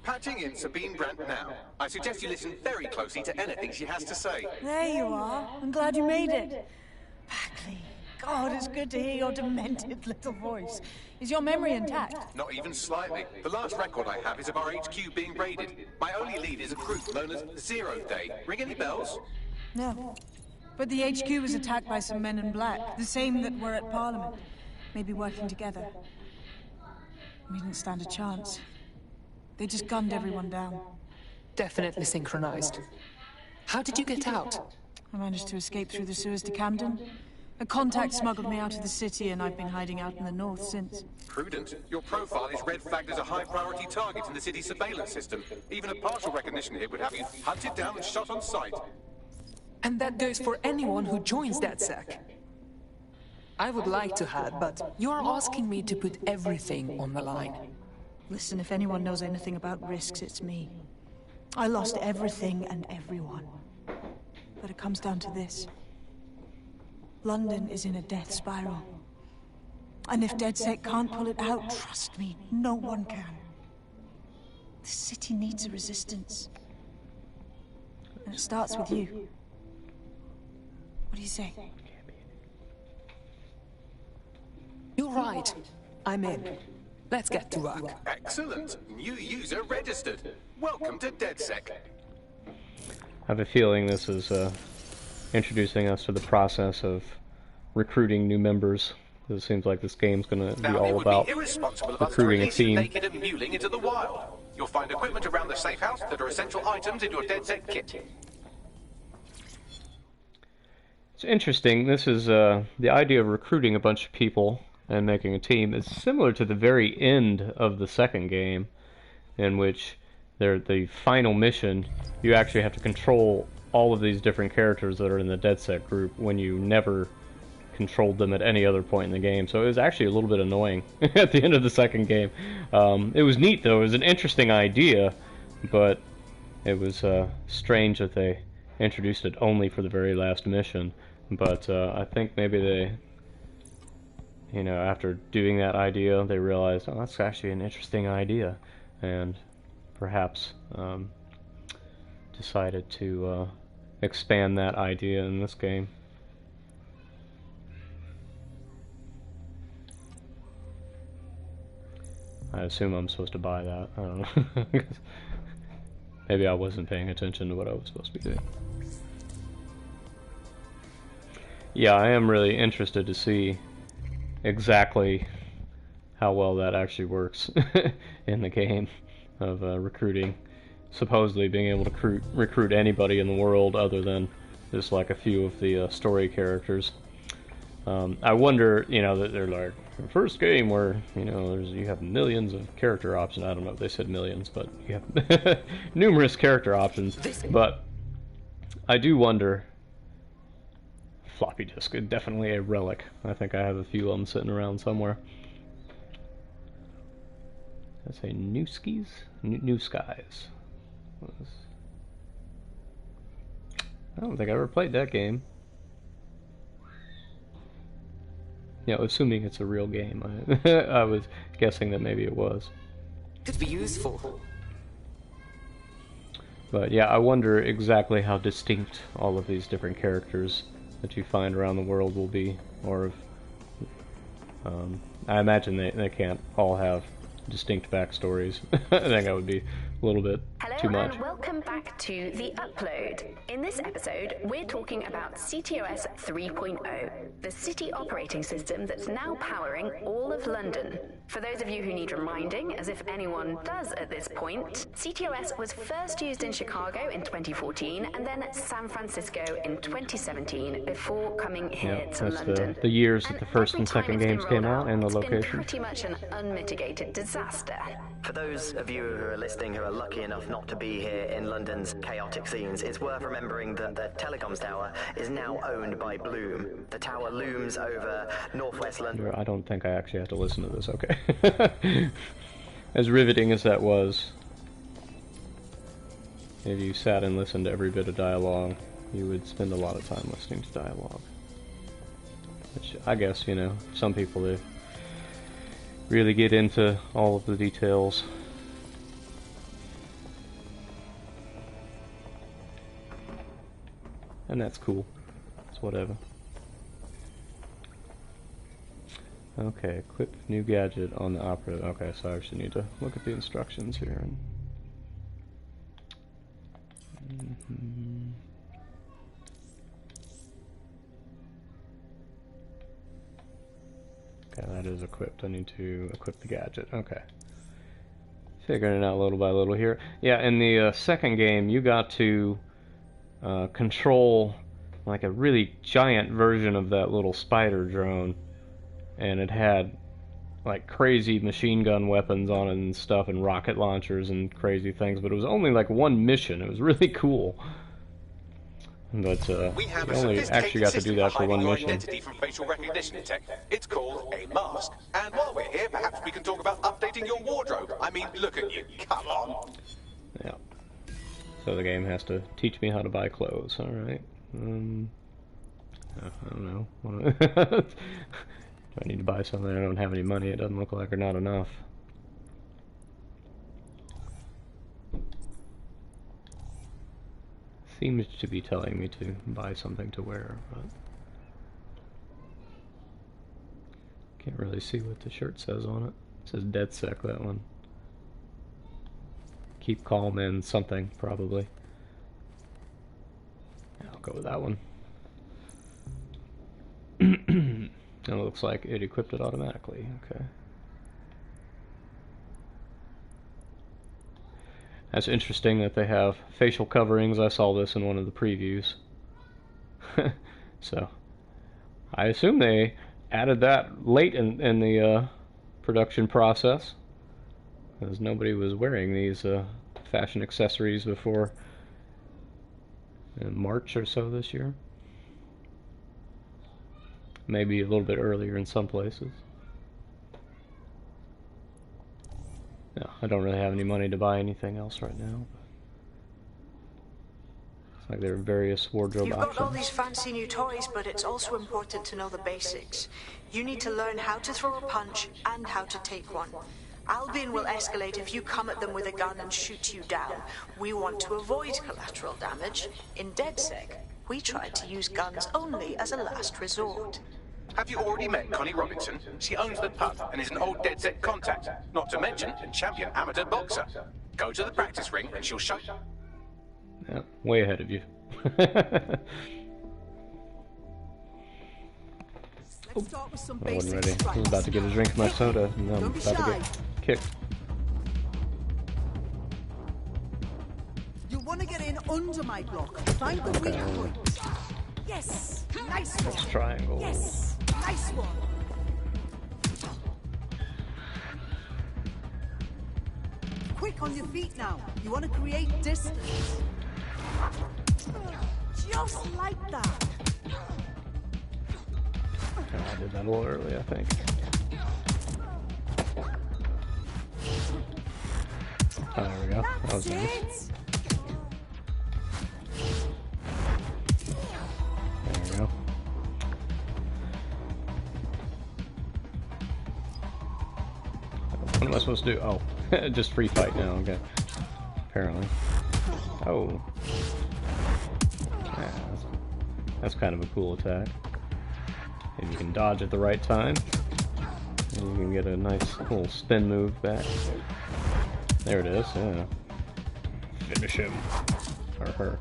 Patching in Sabine Brandt now. I suggest you listen very closely to anything she has to say. There you are. I'm glad you made it. Bagley, God, it's good to hear your demented little voice. Is your memory intact? Not even slightly. The last record I have is of our HQ being raided. My only lead is a group known as Zero Day. Ring any bells? No. But the HQ was attacked by some men in black, the same that were at Parliament. Maybe working together. We didn't stand a chance. They just gunned everyone down. Definitely synchronized. How did you get out? I managed to escape through the sewers to Camden. A contact smuggled me out of the city, and I've been hiding out in the north since. Prudent. Your profile is red flagged as a high-priority target in the city's surveillance system. Even a partial recognition hit would have you hunted down and shot on sight. And that goes for anyone who joins DedSec. I would like to have, but you're asking me to put everything on the line. Listen, if anyone knows anything about risks, it's me. I lost everything and everyone. But it comes down to this. London is in a death spiral. And if DedSec can't pull it out, trust me, no one can. The city needs a resistance. And it starts with you. What do you say? You're right. I'm in. Let's get to work. Excellent. New user registered. Welcome to DedSec. I have a feeling this is introducing us to the process of recruiting new members. It seems like this game's going to be all about recruiting a team. Naked and muling into the wild. You'll find equipment around the safe house that are essential items in your DedSec kit. It's interesting. This is the idea of recruiting a bunch of people and making a team is similar to the very end of the second game, in which the final mission, you actually have to control all of these different characters that are in the DedSec group when you never controlled them at any other point in the game. So it was actually a little bit annoying at the end of the second game. It was neat though. It was an interesting idea, but it was strange that they introduced it only for the very last mission. But I think maybe they, you know, after doing that idea, they realized, oh, that's actually an interesting idea, and perhaps decided to expand that idea in this game. I assume I'm supposed to buy that. I don't know. Maybe I wasn't paying attention to what I was supposed to be doing. Yeah, I am really interested to see exactly how well that actually works in the game of recruiting. Supposedly being able to recruit anybody in the world other than just like a few of the story characters. I wonder, you know, that they're like, the first game where, you know, you have millions of character options. I don't know if they said millions, but you have numerous character options. But I do wonder, floppy disk is definitely a relic. I think I have a few of them sitting around somewhere. Did I say New Skies? New Skies. I don't think I ever played that game. You know, assuming it's a real game. I was guessing that maybe it was. Could be useful. But yeah, I wonder exactly how distinct all of these different characters that you find around the world will be, or if, I imagine they can't all have distinct backstories. I think that would be a little bit too much. Hello and welcome back to The Upload. In this episode, we're talking about CTOS 3.0, the city operating system that's now powering all of London. For those of you who need reminding, as if anyone does at this point, CTOS was first used in Chicago in 2014 and then San Francisco in 2017 before coming here to London. That's the years that the first and second games came out and the location. It's been pretty much an unmitigated disaster. For those of you who are listening who are lucky enough not to be here in London's chaotic scenes, it's worth remembering that the telecoms tower is now owned by Bloom. The tower looms over northwest London. I don't think I actually have to listen to this, okay. As riveting as that was, if you sat and listened to every bit of dialogue, you would spend a lot of time listening to dialogue. Which, I guess, you know, some people, they really get into all of the details. And that's cool. It's whatever. Okay, equip new gadget on the operative. Okay, so I actually need to look at the instructions here. Okay, that is equipped. I need to equip the gadget. Okay. Figuring it out little by little here. Yeah, in the second game, you got to control like a really giant version of that little spider drone, and it had like crazy machine gun weapons on it and stuff, and rocket launchers and crazy things, but it was only like one mission. It was really cool. But we only actually got to do that for one mission. Identity from facial recognition tech. It's called a mask. And while we're here, perhaps we can talk about updating your wardrobe. I mean, look at you. Come on. Yeah. So the game has to teach me how to buy clothes. All right. I don't know. Do I need to buy something? I don't have any money. It doesn't look like, or not enough. Seems to be telling me to buy something to wear, but can't really see what the shirt says on it. It says DedSec, that one. Keep calm and something, probably. I'll go with that one. And it looks like it equipped it automatically. Okay. That's interesting that they have facial coverings. I saw this in one of the previews. So, I assume they added that late in the production process, because nobody was wearing these fashion accessories before in March or so this year. Maybe a little bit earlier in some places. No, I don't really have any money to buy anything else right now. It's like there are various wardrobe options. You've got all these fancy new toys, but it's also important to know the basics. You need to learn how to throw a punch and how to take one. Albion will escalate if you come at them with a gun and shoot you down. We want to avoid collateral damage. In DedSec, we tried to use guns only as a last resort. Have you already met Connie Robinson? She owns the pub and is an old DedSec contact, not to mention a champion amateur boxer. Go to the practice ring and she'll show you. Yeah, way ahead of you. I wasn't ready. I was about to get a drink of my soda, and now I'm about to get kicked. You want to get in under my block. Find the weak point. Yes, nice one. Triangle. Yes, nice one. Quick on your feet now. You want to create distance. Just like that. I did that a little early, I think. Oh, there we go. That was nice. There we go. What am I supposed to do? Oh, just free fight now, okay. Apparently. Oh. Yeah, that's kind of a cool attack. If you can dodge at the right time, and you can get a nice little spin move back. There it is, yeah. Finish him. Or her.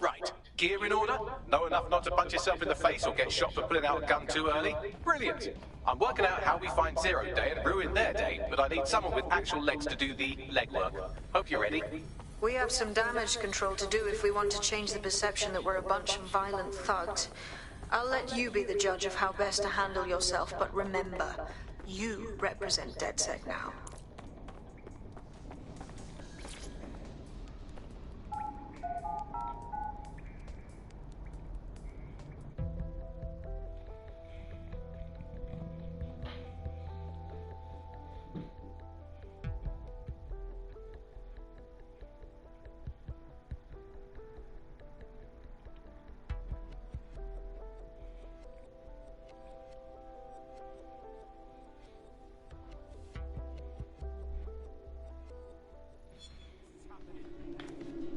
Right. Gear in order? Know enough not to punch yourself in the face or get shot for pulling out a gun too early? Brilliant. I'm working out how we find Zero Day and ruin their day, but I need someone with actual legs to do the legwork. Hope you're ready. We have some damage control to do if we want to change the perception that we're a bunch of violent thugs. I'll let you be the judge of how best to handle yourself, but remember, you represent DedSec now.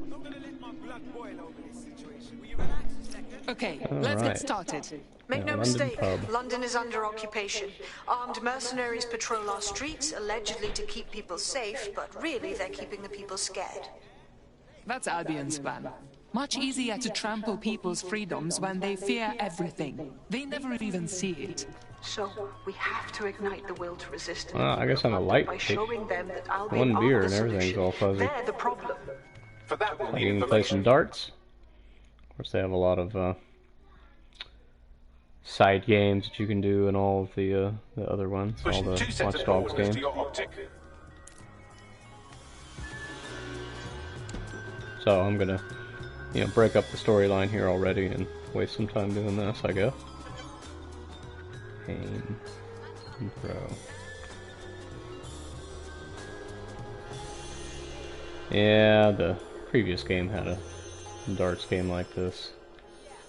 I'm not gonna let my blood boil over this situation. Will you relax a second? Okay, All let's right. get started. Make Yeah, no London mistake, pub. London is under occupation. Armed mercenaries patrol our streets, allegedly to keep people safe, but really they're keeping the people scared. That's Albion's plan. Much easier to trample people's freedoms when they fear everything. They never even see it. So, we have to ignite the will to resist Well, I guess I'm a light by take. showing them that Albion One are beer the and everything's solution. all fuzzy. They're the problem. For that, we'll Like need you can play some information. darts. Of course, they have a lot of side games that you can do, and all of the other ones, all Pushing the 2 sets Watch of Dogs coordinates games. to your optic. So I'm gonna, break up the storyline here already and waste some time doing this, I guess. Aim and throw. Yeah, the previous game had a darts game like this.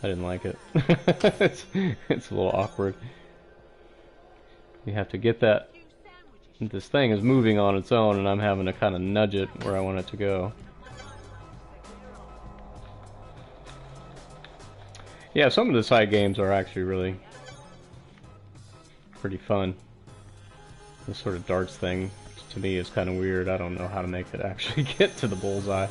I didn't like it. it's a little awkward. You have to get that. This thing is moving on its own, and I'm having to kind of nudge it where I want it to go. Yeah, some of the side games are actually really pretty fun. This sort of darts thing, to me, is kind of weird. I don't know how to make it actually get to the bullseye.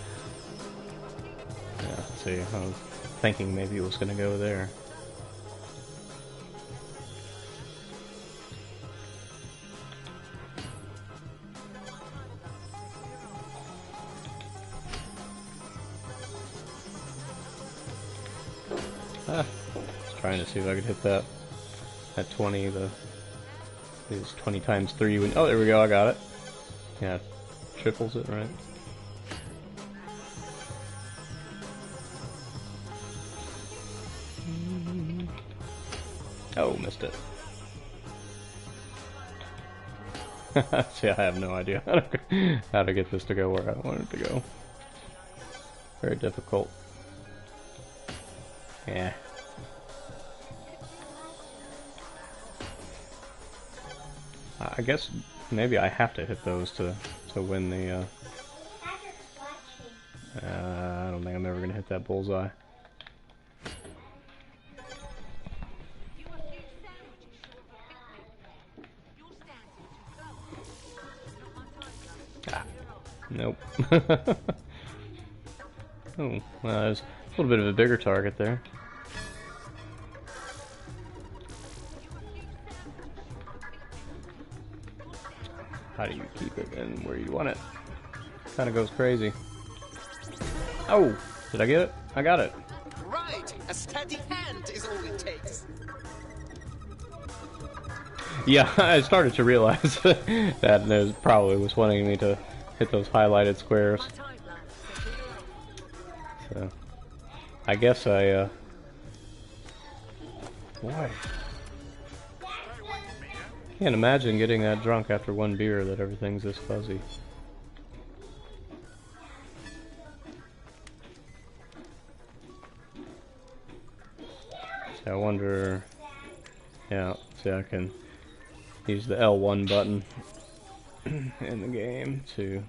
Yeah, let's see. I was thinking maybe it was going to go there. Just trying to see if I could hit that at 20. These 20 times 3. Oh, there we go. I got it. Yeah, triples it, right? Oh, missed it. See, I have no idea how to get this to go where I want it to go. Very difficult. Yeah. I guess maybe I have to hit those to win the. I don't think I'm ever gonna hit that bullseye. Nope. Oh, well, there's a little bit of a bigger target there. How do you keep it in where you want it? Kind of goes crazy. Oh, did I get it? I got it. Right, a steady hand is all it takes. Yeah, I started to realize that it probably was wanting me to hit those highlighted squares. So, I guess I, boy. Can't imagine getting that drunk after one beer that everything's this fuzzy. So I wonder, yeah, see I can use the L1 button in the game to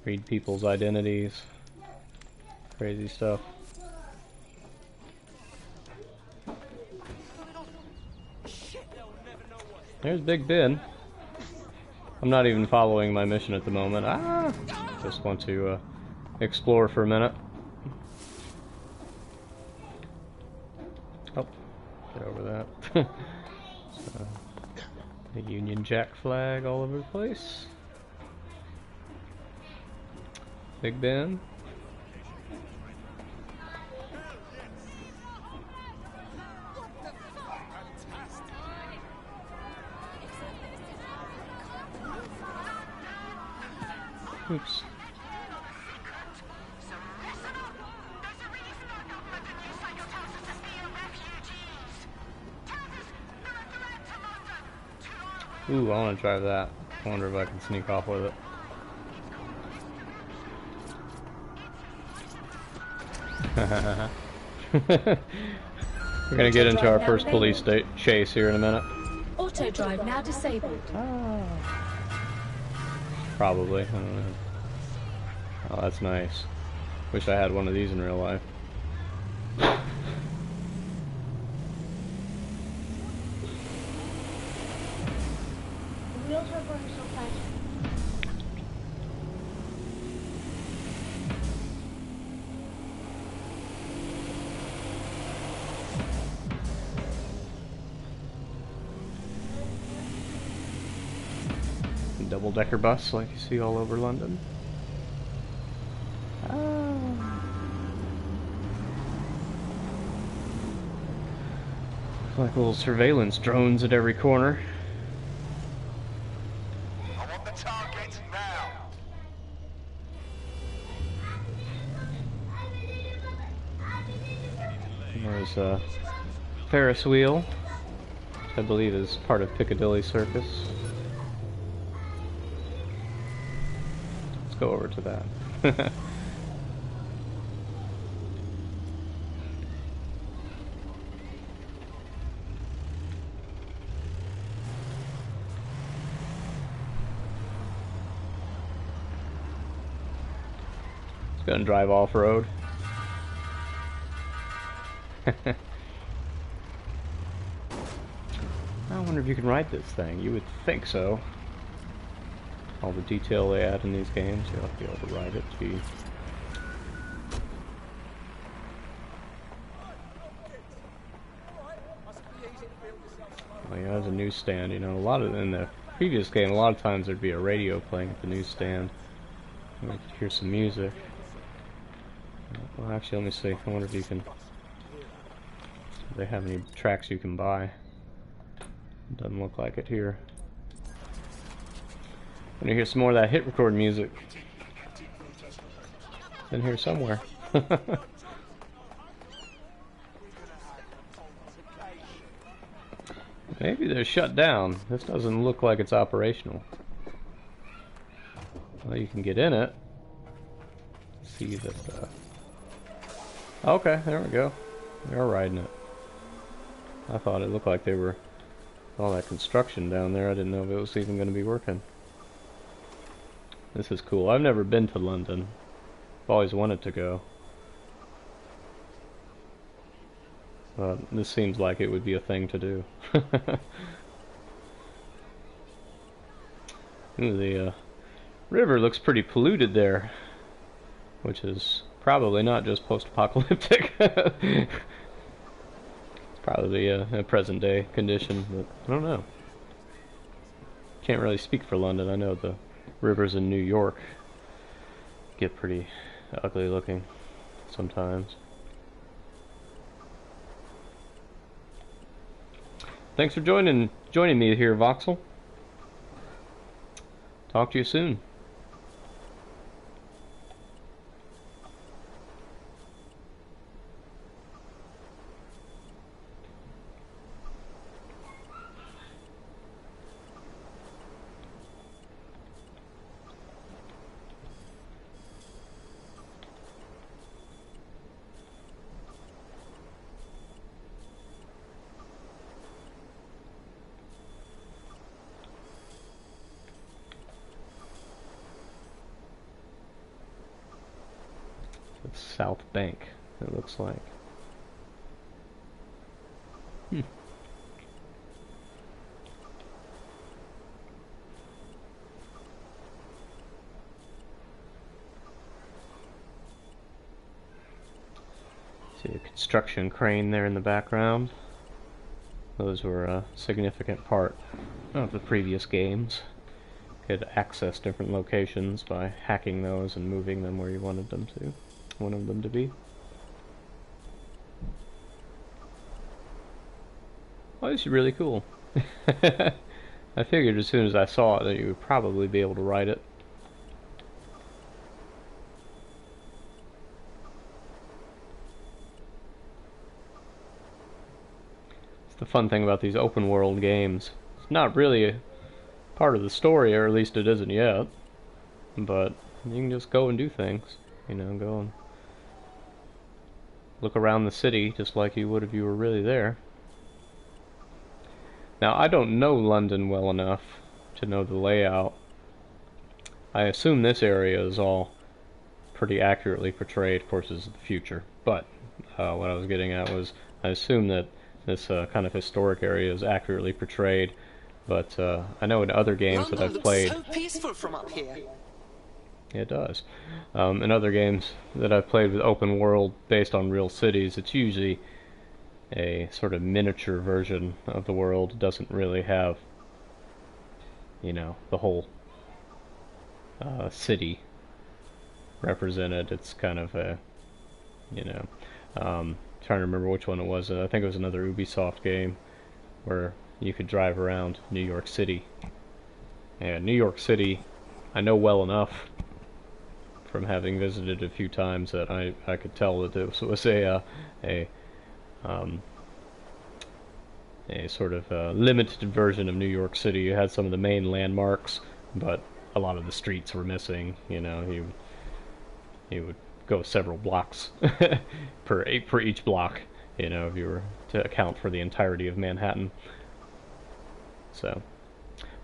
read people's identities. Crazy stuff. There's Big Ben. I'm not even following my mission at the moment. Just want to explore for a minute. Oh, get over that. So, the Union Jack flag all over the place. Big Ben. Oops. Ooh, I want to drive that. I wonder if I can sneak off with it. We're gonna get into our first police chase here in a minute. Auto drive now disabled. Probably. I don't know. Oh, that's nice. Wish I had one of these in real life. double-decker bus like you see all over London. Like little surveillance drones at every corner. I want the target now. There's a Ferris wheel, which I believe is part of Piccadilly Circus. Let's go over to that. It's gonna drive off-road. I wonder if you can ride this thing. You would think so. All the detail they add in these games, you'll have to be able to ride it. Gee. Oh yeah, there's a newsstand. You know, a lot of in the previous game, a lot of times there'd be a radio playing at the newsstand. You could hear some music. Well, actually, let me see. I wonder if you can. Do they have any tracks you can buy? Doesn't look like it here. I'm gonna hear some more of that hit record music. It's in here somewhere. Maybe they're shut down. This doesn't look like it's operational. Well, you can get in it. See that. Okay, there we go. They're riding it. I thought it looked like they were all that construction down there. I didn't know if it was even going to be working. This is cool. I've never been to London. I've always wanted to go. This seems like it would be a thing to do. Ooh, the river looks pretty polluted there, which is probably not just post-apocalyptic. It's probably a present-day condition, but I don't know. Can't really speak for London. I know the rivers in New York get pretty ugly looking sometimes. Thanks for joining me here, Voxel. Talk to you soon. South Bank, it looks like. See a construction crane there in the background. Those were a significant part of the previous games. You could access different locations by hacking those and moving them where you wanted them to be. Oh, this is really cool. I figured as soon as I saw it that you would probably be able to ride it. It's the fun thing about these open world games. It's not really a part of the story, or at least it isn't yet, but you can just go and do things. You know, go and look around the city just like you would if you were really there. Now, I don't know London well enough to know the layout. I assume this area is all pretty accurately portrayed. Of course, this is the future, but what I was getting at was I assume that this kind of historic area is accurately portrayed, but I know in other games that I've played... London looks so peaceful from up here. It does. In other games that I've played with open world based on real cities, it's usually a sort of miniature version of the world. It doesn't really have, you know, the whole city represented. It's kind of a, you know, trying to remember which one it was. I think it was another Ubisoft game where you could drive around New York City. And New York City, I know well enough from having visited a few times that I could tell that this was a sort of limited version of New York City. You had some of the main landmarks, but a lot of the streets were missing. You know, you would go several blocks per each block, you know, if you were to account for the entirety of Manhattan. So,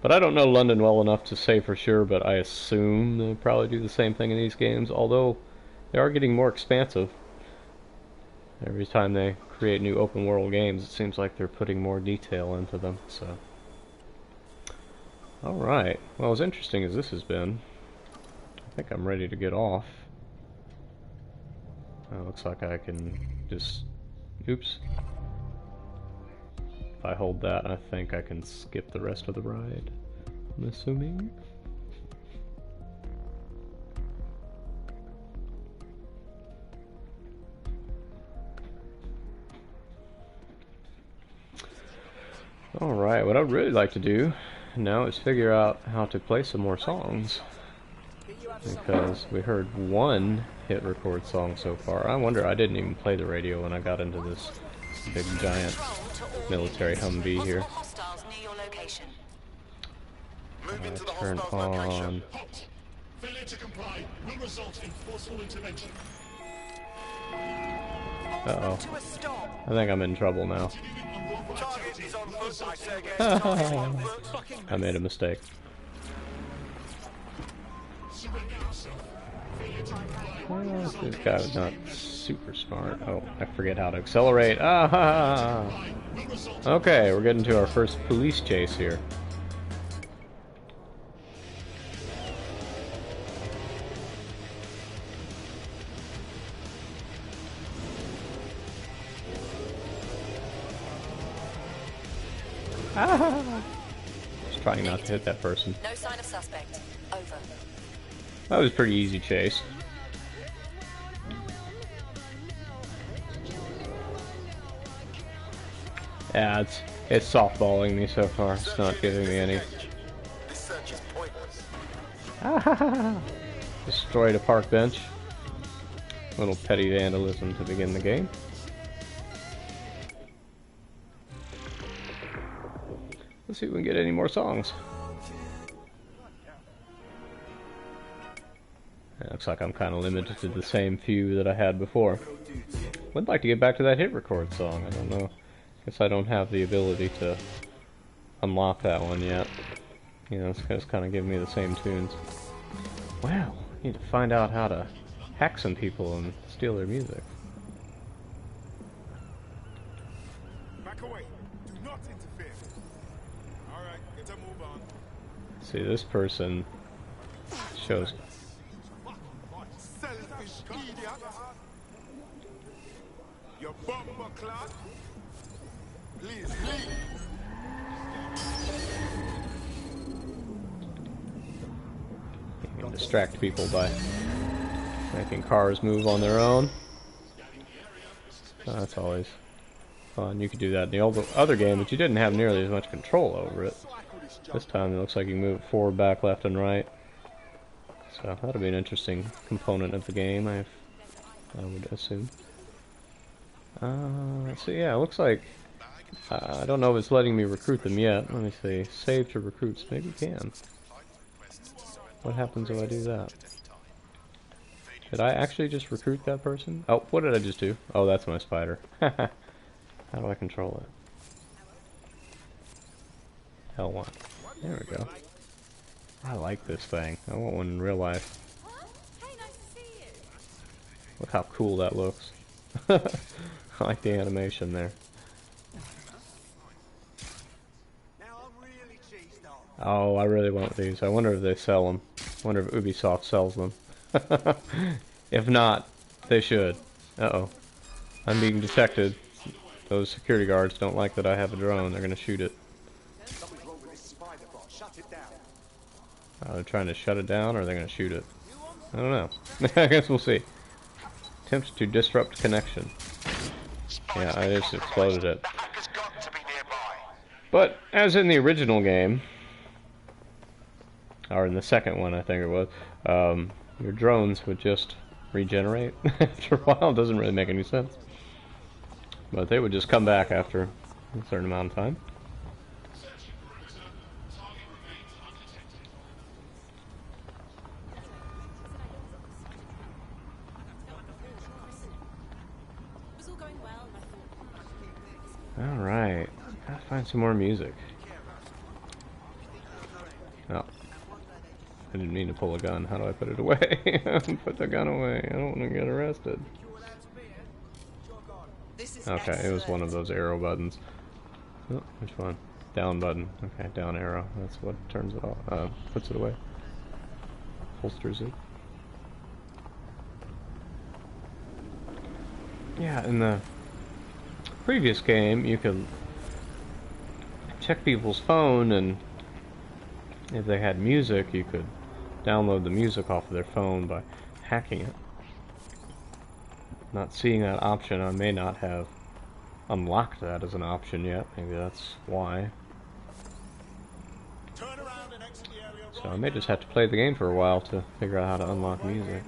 but I don't know London well enough to say for sure, but I assume they'll probably do the same thing in these games, although they are getting more expansive. Every time they create new open world games, it seems like they're putting more detail into them, so. Alright, well, as interesting as this has been, I think I'm ready to get off. Looks like I can just, oops. If I hold that, I think I can skip the rest of the ride, I'm assuming. Alright, what I'd really like to do now is figure out how to play some more songs. Because we heard one hit record song so far. I wonder, I didn't even play the radio when I got into this big giant military Humvee here. Turn on. Uh-oh. I think I'm in trouble now. I made a mistake. Well, this guy was not super smart. Oh, I forget how to accelerate. Ah! Okay, we're getting to our first police chase here. Ah! Just trying not to hit that person. No sign of suspect. Over. That was a pretty easy chase. Yeah, it's softballing me so far. It's not giving me any. This search is pointless. Ah! Destroyed a park bench. Little petty vandalism to begin the game. Let's see if we can get any more songs. It looks like I'm kind of limited to the same few that I had before. Would like to get back to that hit record song. I don't know. Guess I don't have the ability to unlock that one yet. You know, it's kind of giving me the same tunes. Wow, I need to find out how to hack some people and steal their music. Back away. Do not interfere. All right, get a move on. See, this person shows. Selfish idiot. Your bumper clock. Please leave. You can distract people by making cars move on their own. So that's always fun. You could do that in the other game, but you didn't have nearly as much control over it. This time it looks like you can move it forward, back, left, and right. So that'll be an interesting component of the game, I would assume. So yeah, it looks like I don't know if it's letting me recruit them yet. Let me see. Save to recruits. Maybe you can. What happens if I do that? Did I actually just recruit that person? Oh, what did I just do? Oh, that's my spider. How do I control it? L1. There we go. I like this thing. I want one in real life. Look how cool that looks. I like the animation there. Oh, I really want these. I wonder if they sell them. I wonder if Ubisoft sells them. If not, they should. Uh-oh. I'm being detected. Those security guards don't like that I have a drone. They're gonna shoot it. They're trying to shut it down, or are they going to shoot it? I don't know. I guess we'll see. Attempts to disrupt connection. Yeah, I just exploded it. But, as in the original game, or in the second one I think it was, your drones would just regenerate after a while. It doesn't really make any sense. But they would just come back after a certain amount of time. Alright, gotta find some more music. Oh. I didn't mean to pull a gun. How do I put it away? Put the gun away. I don't want to get arrested. Okay, it was one of those arrow buttons. Oh, which one? Down button. Okay, down arrow. That's what turns it off. Puts it away. Holsters it. Yeah, in the previous game, you could check people's phone, and if they had music, you could download the music off of their phone by hacking it. Not seeing that option, I may not have unlocked that as an option yet. Maybe that's why. So I may just have to play the game for a while to figure out how to unlock music.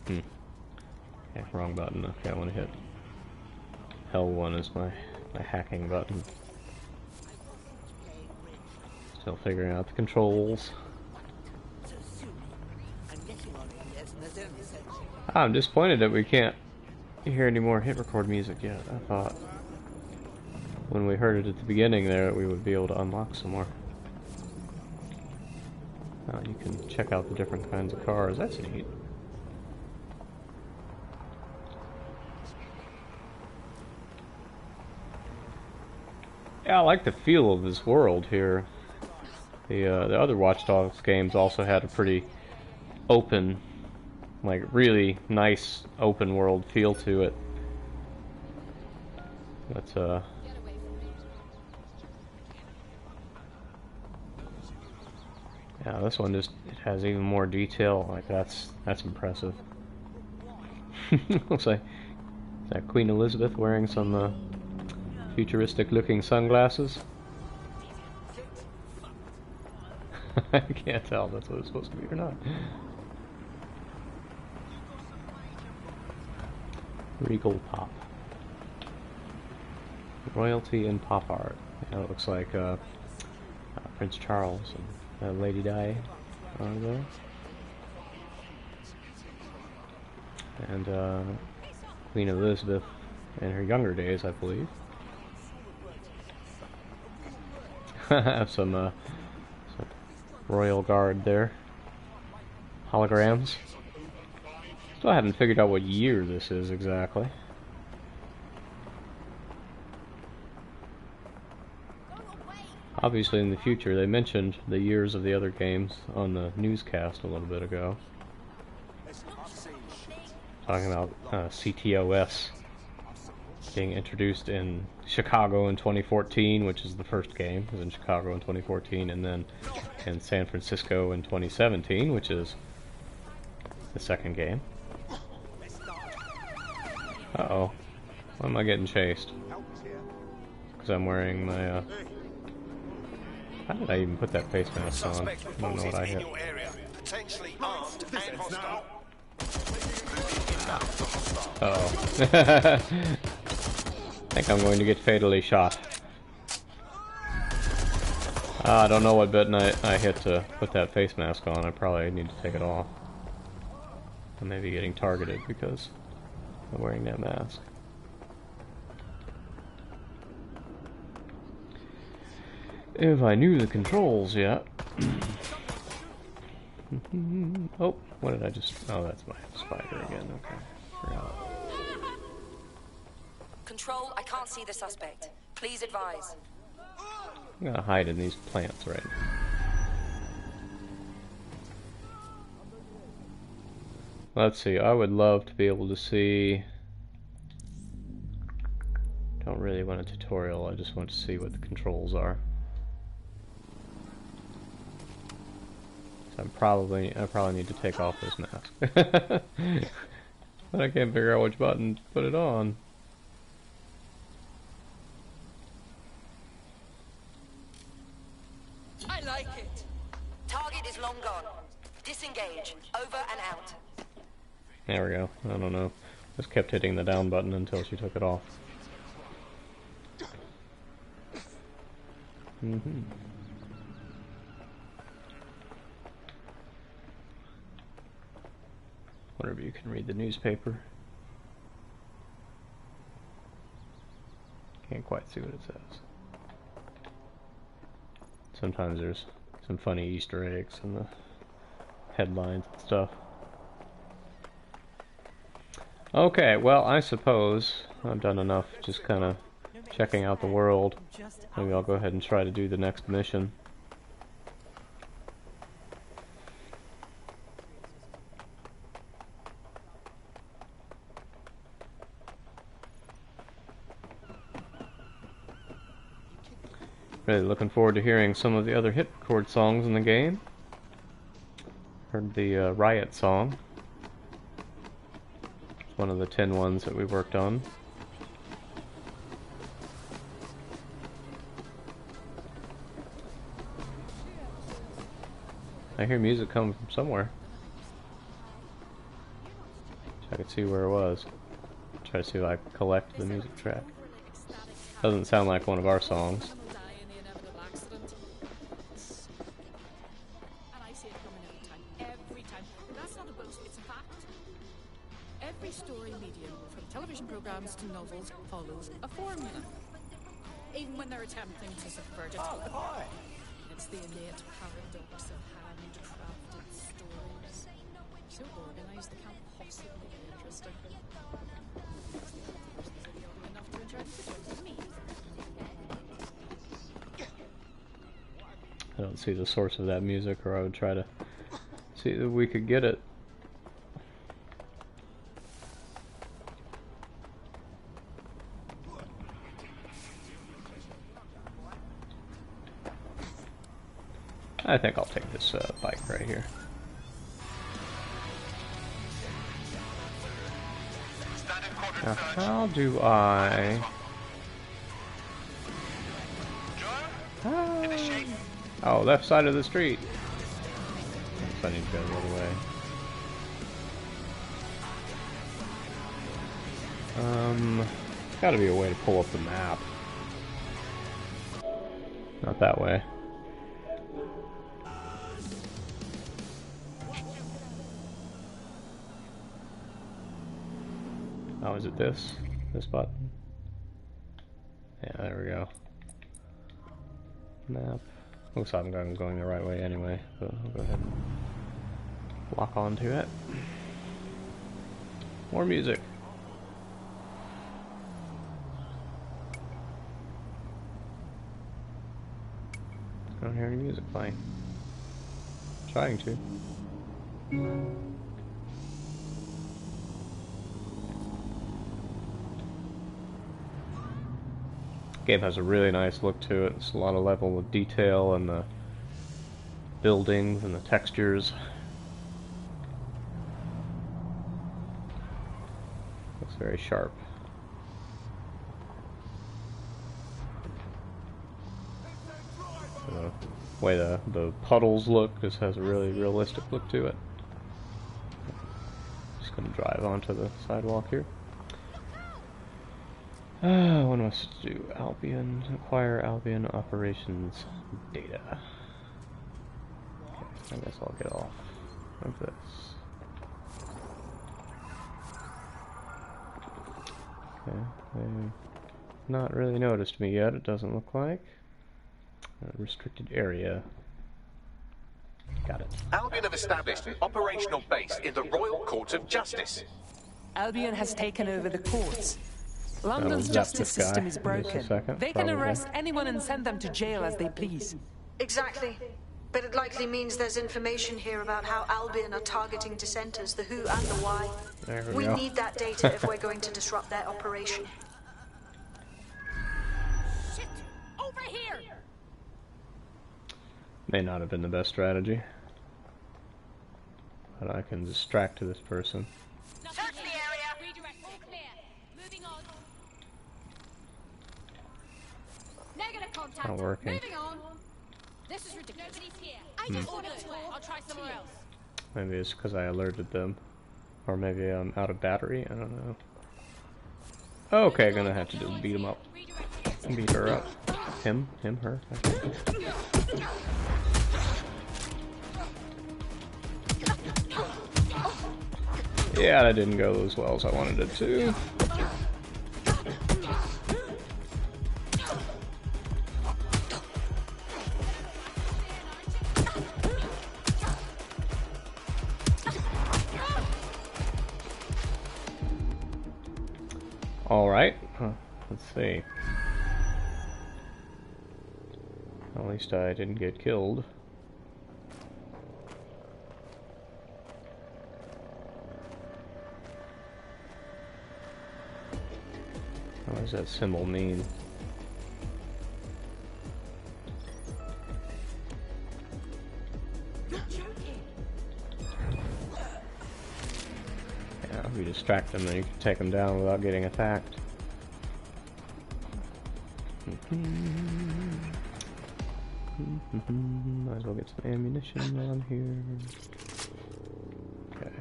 Okay, wrong button. Okay, I want to hit L1 is my hacking button. Still figuring out the controls. I'm disappointed that we can't hear any more hit record music yet. I thought when we heard it at the beginning there we would be able to unlock some more. You can check out the different kinds of cars. That's neat. Yeah, I like the feel of this world here. The other Watch Dogs games also had a pretty open, like really nice open world feel to it. But yeah, this one just it has even more detail. Like that's impressive. Looks like is that Queen Elizabeth wearing some futuristic-looking sunglasses. I can't tell if that's what it's supposed to be or not. Regal pop. Royalty and pop art. Yeah, it looks like Prince Charles and Lady Di are there. And Queen Elizabeth in her younger days, I believe. Have some Royal Guard there. Holograms. Still haven't figured out what year this is exactly. Obviously in the future, they mentioned the years of the other games on the newscast a little bit ago. Talking about CTOS being introduced in Chicago in 2014, which is the first game, was in Chicago in 2014, and then in San Francisco in 2017, which is the second game. Uh-oh. Why am I getting chased? Because I'm wearing my, How did I even put that face mask on? I don't know what I hit. Uh-oh. I think I'm going to get fatally shot. I don't know what button I hit to put that face mask on. I probably need to take it off. I may be getting targeted because I'm wearing that mask. If I knew the controls yet. Oh, what did I just... Oh, that's my spider again. Okay. Forgot. Control, I can't see the suspect. Please advise. I'm gonna hide in these plants right now. Let's see, I would love to be able to see... Don't really want a tutorial, I just want to see what the controls are. So I probably need to take off this mask. But I can't figure out which button to put it on. I like it. Target is long gone. Disengage. Over and out. There we go. I don't know. Just kept hitting the down button until she took it off. Wonder if you can read the newspaper. Can't quite see what it says. Sometimes there's some funny Easter eggs in the headlines and stuff. Okay, well, I suppose I've done enough just kind of checking out the world. Maybe I'll go ahead and try to do the next mission. Really looking forward to hearing some of the other hit chord songs in the game. Heard the Riot song. It's one of the 10 ones that we worked on. I hear music coming from somewhere. I could see where it was. Try to see if I can collect the music track. Doesn't sound like one of our songs. Every story medium, from television programs to novels, follows a formula. Even when they're attempting to subvert it. It's the innate paradox of handcrafted stories. So organized they can't possibly be interesting. Enough to enjoy the situation. Me. I don't see the source of that music, or I would try to see if we could get it. I think I'll take this bike right here. Now, how do I... Oh, left side of the street. I need to go the other way. Gotta be a way to pull up the map. Not that way. Oh, is it this? This button? Yeah, there we go. Map. Looks like I'm going the right way anyway, so I'll go ahead and lock onto it. More music. I don't hear any music playing. I'm trying to. Game has a really nice look to it. It's a lot of level of detail and the buildings and the textures. Looks very sharp. The way the puddles look just has a really realistic look to it. Just gonna drive onto the sidewalk here. What am I supposed to do? Albion, acquire Albion operations data. Okay, I guess I'll get off of this. Okay, they've not really noticed me yet, it doesn't look like. Restricted area. Got it. Albion have established an operational base in the Royal Court of Justice. Albion has taken over the courts. London's justice system is broken. They can arrest anyone and send them to jail as they please. Exactly. But it likely means there's information here about how Albion are targeting dissenters, the who and the why. There We go. need that data if we're going to disrupt their operation. Shit! Over here! May not have been the best strategy. But I can distract to this person. Search the area! Redirect. All clear. Moving on. Negative contact. Not working. Moving on. This is ridiculous. Nobody's here. I just ordered it. I'll try somewhere else. Maybe it's because I alerted them. Or maybe I'm out of battery, I don't know. Okay, gonna have to do beat him up. Beat her up. Him, her. Okay. Yeah, that didn't go as well as I wanted it to. Alright, let's see. At least I didn't get killed. What does that symbol mean? Yeah, if you distract them, then you can take them down without getting attacked. Might as well get some ammunition on here. Okay.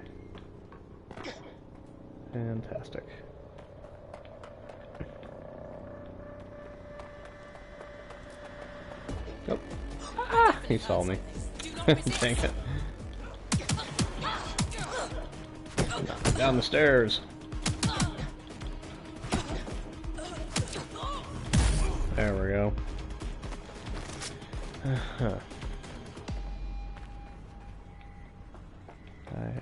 Fantastic. Oh. Ah, he saw me. Dang it. Down the stairs. There we go.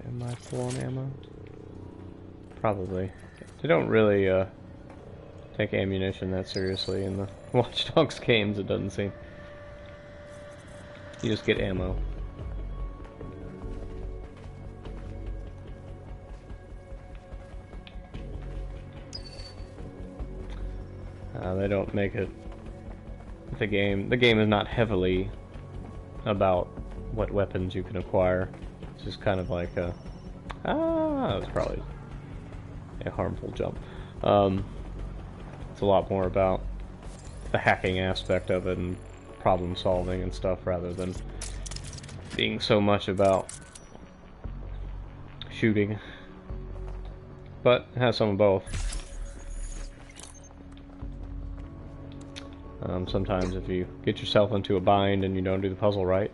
Am I full on ammo? Probably. They don't really take ammunition that seriously in the Watch Dogs games, it doesn't seem. You just get ammo. They don't make it the game is not heavily about what weapons you can acquire. It's just kind of like that was probably a harmful jump. It's a lot more about the hacking aspect of it and problem solving and stuff rather than being so much about shooting. But it has some of both. Sometimes if you get yourself into a bind and you don't do the puzzle right,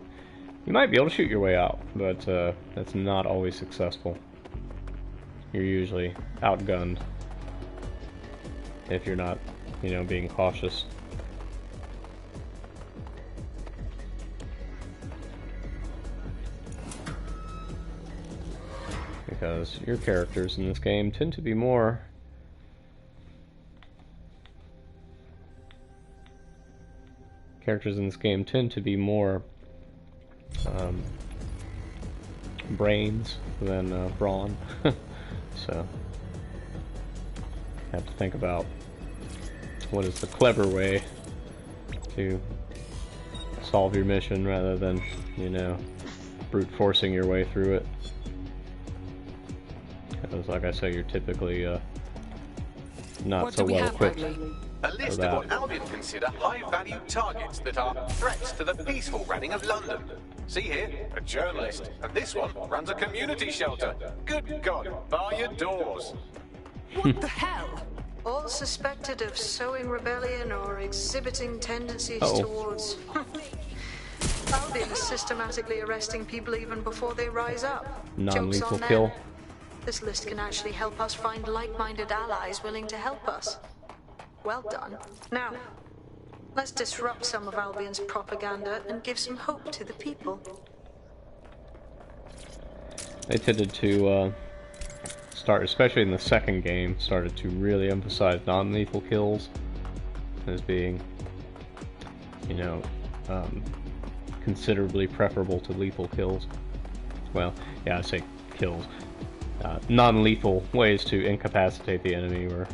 you might be able to shoot your way out, but that's not always successful. You're usually outgunned if you're not, being cautious. Because your characters in this game tend to be more brains than brawn. So you have to think about what is the clever way to solve your mission rather than, brute forcing your way through it. Because like I say, you're typically not so well equipped. A list of what Albion consider high-value targets that are threats to the peaceful running of London. See here, a journalist, and this one runs a community shelter. Good God, bar your doors. What the hell? All suspected of sowing rebellion or exhibiting tendencies towards... Albion is systematically arresting people even before they rise up. Non-lethal kill. This list can actually help us find like-minded allies willing to help us. Well done. Now, let's disrupt some of Albion's propaganda and give some hope to the people. They tended to start, especially in the second game, started to really emphasize non-lethal kills as being, considerably preferable to lethal kills. Well, yeah, I say kills. Non-lethal ways to incapacitate the enemy were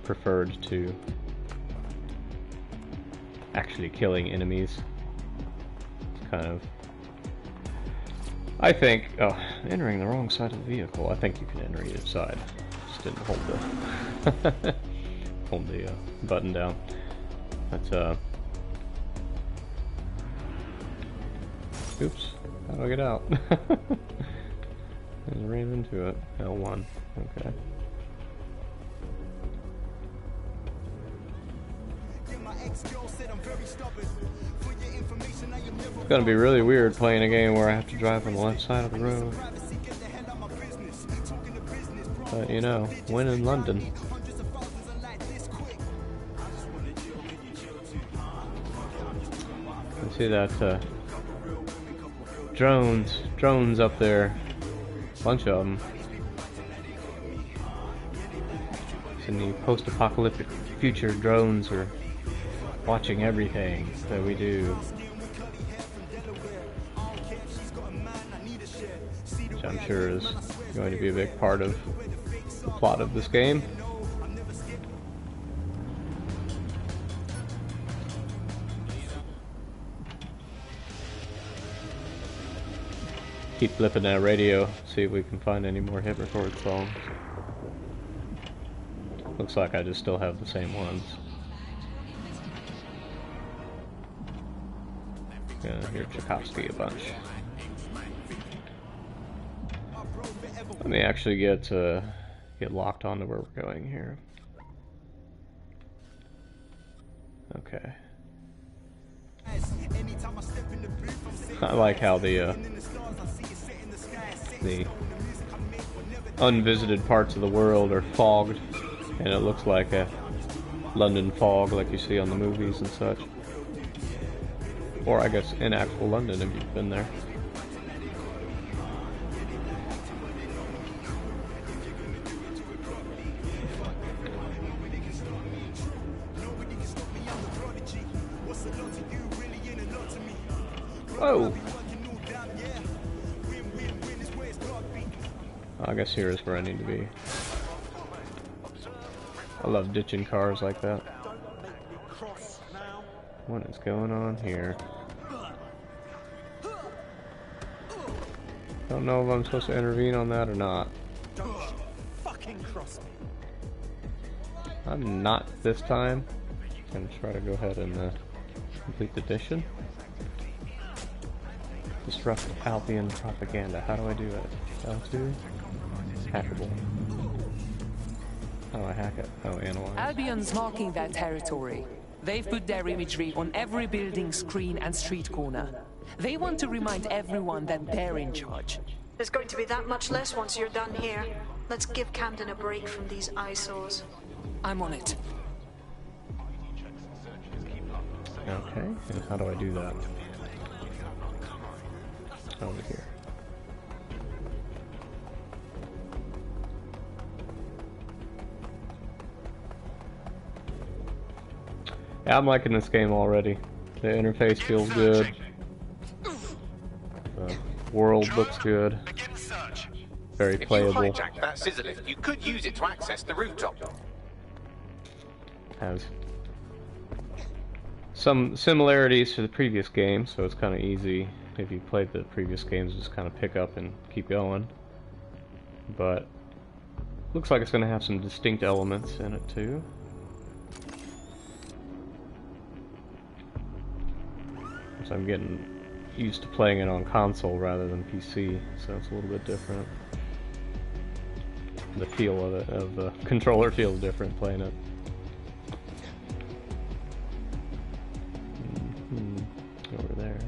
preferred to actually killing enemies. It's kind of... I think... Oh, entering the wrong side of the vehicle. I think you can enter either side. Just didn't hold the... hold the button down. But, oops. How do I get out? I ran into it. L1. Okay. It's gonna be really weird playing a game where I have to drive on the left side of the road. But you know, when in London. I see that drones up there. Bunch of them. It's in the post-apocalyptic future, drones are watching everything that we do. Which I'm sure is going to be a big part of the plot of this game. Keep flipping that radio, see if we can find any more hit record songs. Looks like I just still have the same ones. Gonna hear Tchaikovsky a bunch. Let me actually get locked onto where we're going here. Okay. I like how the unvisited parts of the world are fogged, and it looks like a London fog like you see on the movies and such. Or I guess in actual London if you've been there. Whoa! I guess here is where I need to be. I love ditching cars like that. What is going on here? Don't know if I'm supposed to intervene on that or not. I'm not this time. I'm gonna try to go ahead and complete the mission. Disrupt Albion propaganda. How do I do it? L2? Hackable. How do I hack it? Oh, analyze. Albion's marking their territory. They've put their imagery on every building, screen, and street corner. They want to remind everyone that they're in charge. There's going to be that much less once you're done here. Let's give Camden a break from these eyesores. I'm on it. Okay, and how do I do that? Over here. Yeah, I'm liking this game already. The interface feels good. The world looks good. Very playable. If you hijack that scissor lift, you could use it to access the rooftop. Has some similarities to the previous game, so it's kind of easy if you played the previous games, just kind of pick up and keep going. But looks like it's going to have some distinct elements in it too. So I'm getting used to playing it on console rather than PC, so it's a little bit different. The feel of it, of the controller feels different playing it. Over there.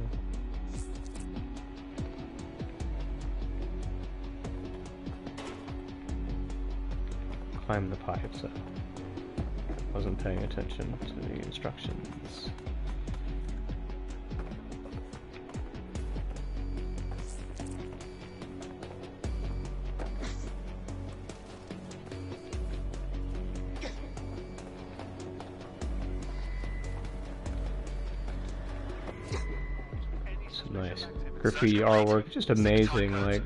Climb the pipes. Wasn't paying attention to the instructions. Some nice graffiti artwork, just amazing, like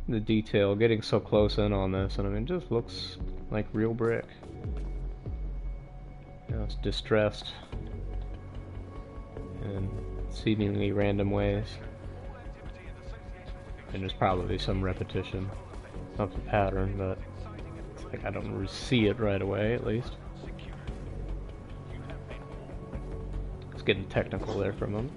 the detail, getting so close in on this, and I mean, it just looks like real brick. You know, it's distressed in seemingly random ways, and there's probably some repetition of the pattern, but like I don't see it right away, at least. It's getting technical there for a moment.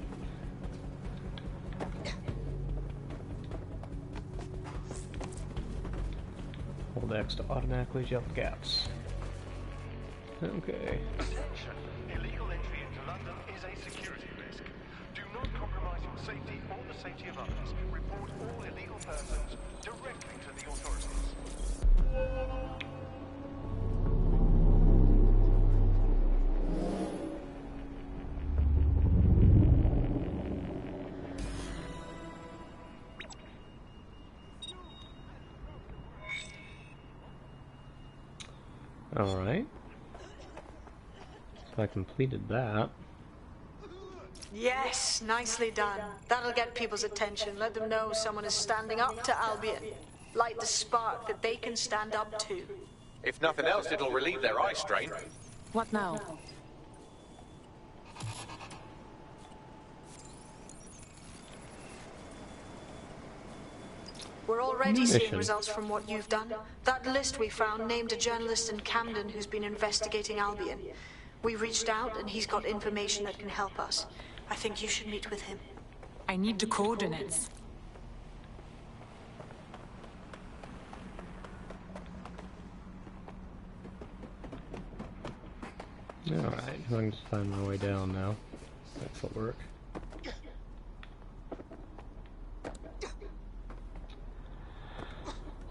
Hold X to automatically jump gaps. Okay. Attention! Illegal entry into London is a security risk. Do not compromise your safety or the safety of others. Report all illegal persons directly to the authorities. Alright. So I completed that. Yes, nicely done. That'll get people's attention. Let them know someone is standing up to Albion. Light the spark that they can stand up to. If nothing else, it'll relieve their eye strain. What now? We're already seeing results from what you've done. That list we found named a journalist in Camden who's been investigating Albion. We reached out and he's got information that can help us. I think you should meet with him. I need the coordinates. Alright, I can just find my way down now. That'll work.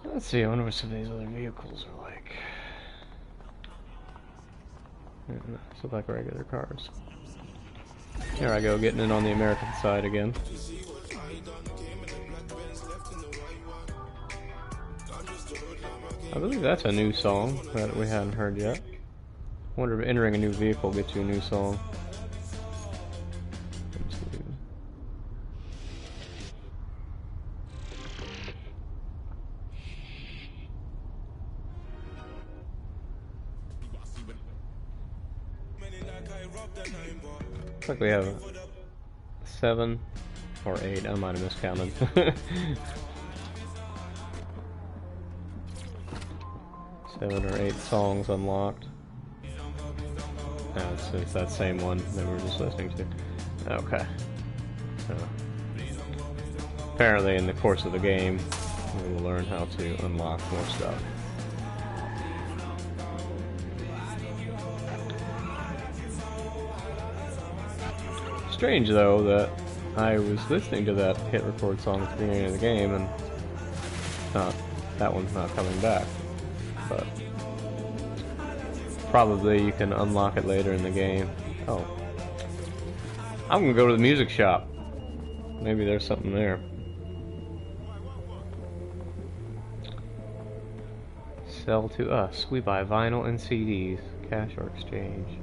Let's see, I wonder what some of these other vehicles are like. Yeah, these look like regular cars. Here I go, getting in on the American side again. I believe that's a new song that we hadn't heard yet. I wonder if entering a new vehicle gets you a new song. Looks like we have 7 or 8. I might have miscounted. 7 or 8 songs unlocked. Oh, it's that same one that we were just listening to. Okay. So, apparently in the course of the game, we will learn how to unlock more stuff. Strange though that I was listening to that hit record song at the beginning of the game and that one's not coming back. But probably you can unlock it later in the game. Oh. I'm gonna go to the music shop. Maybe there's something there. Sell to us. We buy vinyl and CDs. Cash or exchange.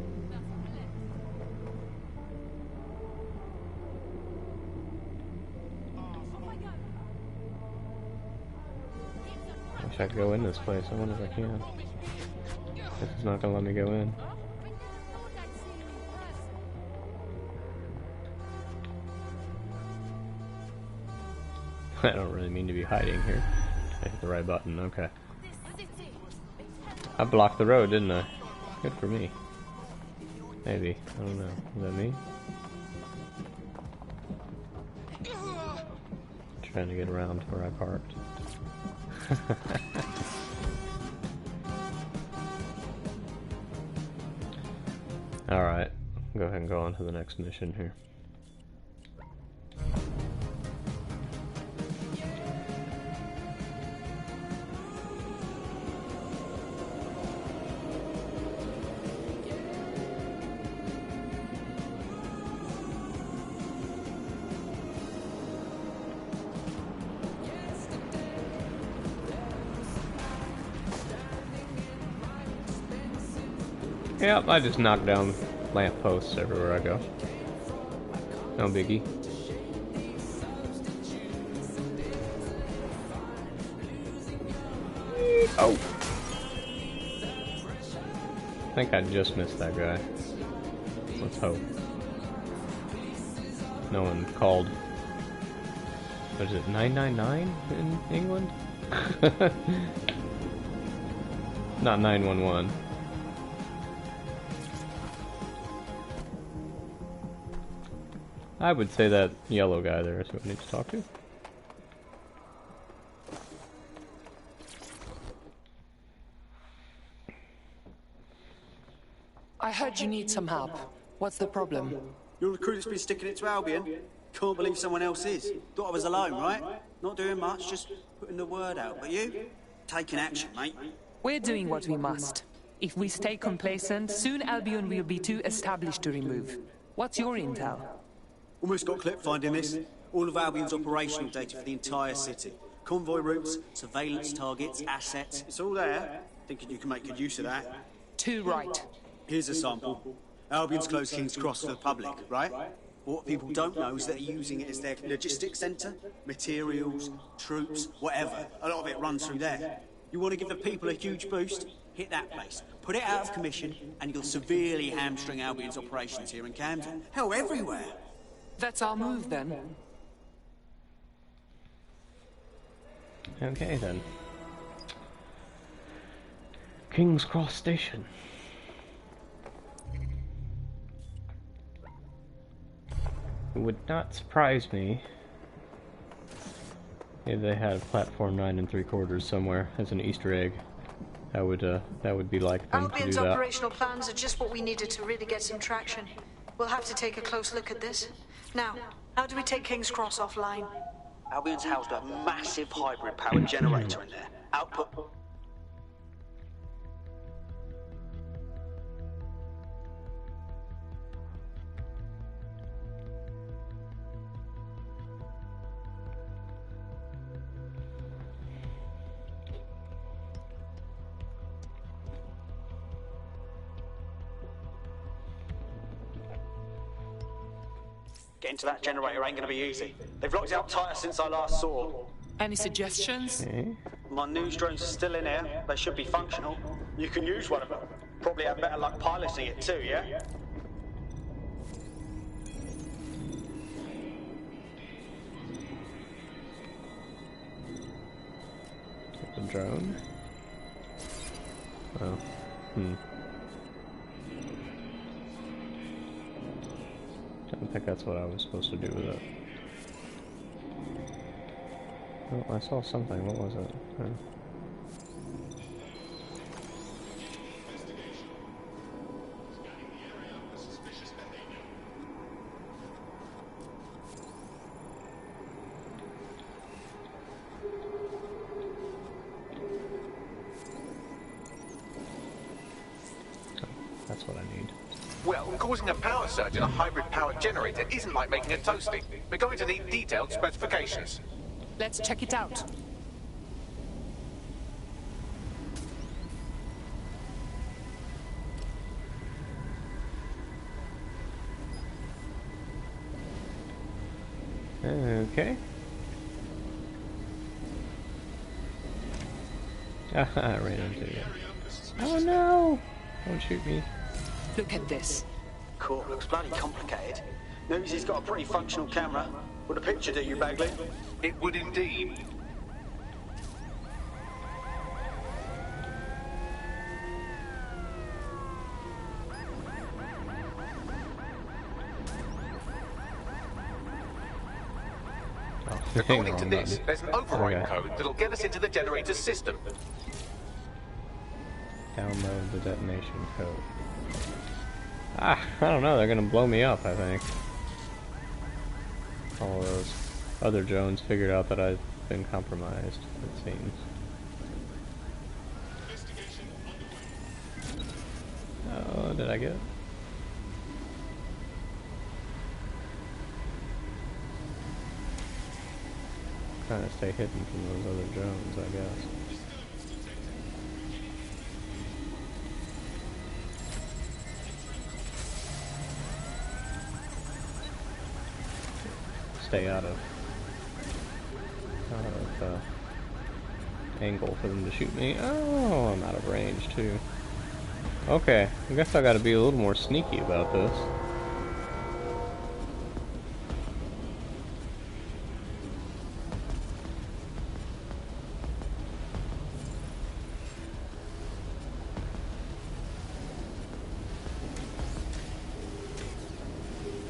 I could go in this place. I wonder if I can. This is not gonna let me go in. I don't really mean to be hiding here. I hit the right button. Okay. I blocked the road, didn't I? Good for me. Maybe. I don't know. Is that me? Trying to get around to where I parked. Alright, go ahead and go on to the next mission here. Yep, I just knock down lampposts everywhere I go. No biggie. Oh! I think I just missed that guy. Let's hope. No one called. What is it, 999 in England? Not 911. I would say that yellow guy there is who I need to talk to. I heard you need some help. What's the problem? Your recruiter's been sticking it to Albion. Can't believe someone else is. Thought I was alone, right? Not doing much, just putting the word out. But you? Taking action, mate. We're doing what we must. If we stay complacent, soon Albion will be too established to remove. What's your intel? Almost got clip finding this. All of Albion's operational data for the entire city. Convoy routes, surveillance targets, assets. It's all there. Thinking you can make good use of that. Too right. Here's a sample. Albion's closed King's Cross for the public, right? But what people don't know is that they're using it as their logistics centre. Materials, troops, whatever. A lot of it runs through there. You want to give the people a huge boost? Hit that place. Put it out of commission, and you'll severely hamstring Albion's operations here in Camden. Hell, everywhere. That's our move, then. Okay, then. King's Cross Station. It would not surprise me if they had platform 9 3/4 somewhere as an Easter egg. That would be like them to do Albion's that. operational plans are just what we needed to really get some traction. We'll have to take a close look at this. Now, how do we take King's Cross offline? Albion's housed a massive hybrid-powered generator in there. Output... Getting to that generator ain't gonna be easy. They've locked it up tighter since I last saw. Any suggestions? My news drones are still in here. They should be functional. You can use one of them. Probably have better luck piloting it too, yeah? The drone? Oh. I think that's what I was supposed to do with it. Oh, I saw something. What was it? That's what I need. Well, causing a power surge in a hybrid-powered generator isn't like making a toasty. We're going to need detailed specifications. Let's check it out. Okay. I ran into it. Oh no! Don't shoot me. Look at this. Cool, looks bloody complicated. Knows he's got a pretty functional camera. Would a picture do you, Bagley? It would indeed. According to this, there's an override code that'll get us into the generator's system. Download the detonation code. I don't know, they're gonna blow me up, I think. All those other drones figured out that I've been compromised, it seems. Oh, did I get it? Trying to stay hidden from those other drones, I guess. Stay out of angle for them to shoot me. Oh, I'm out of range too. Okay, I guess I gotta be a little more sneaky about this.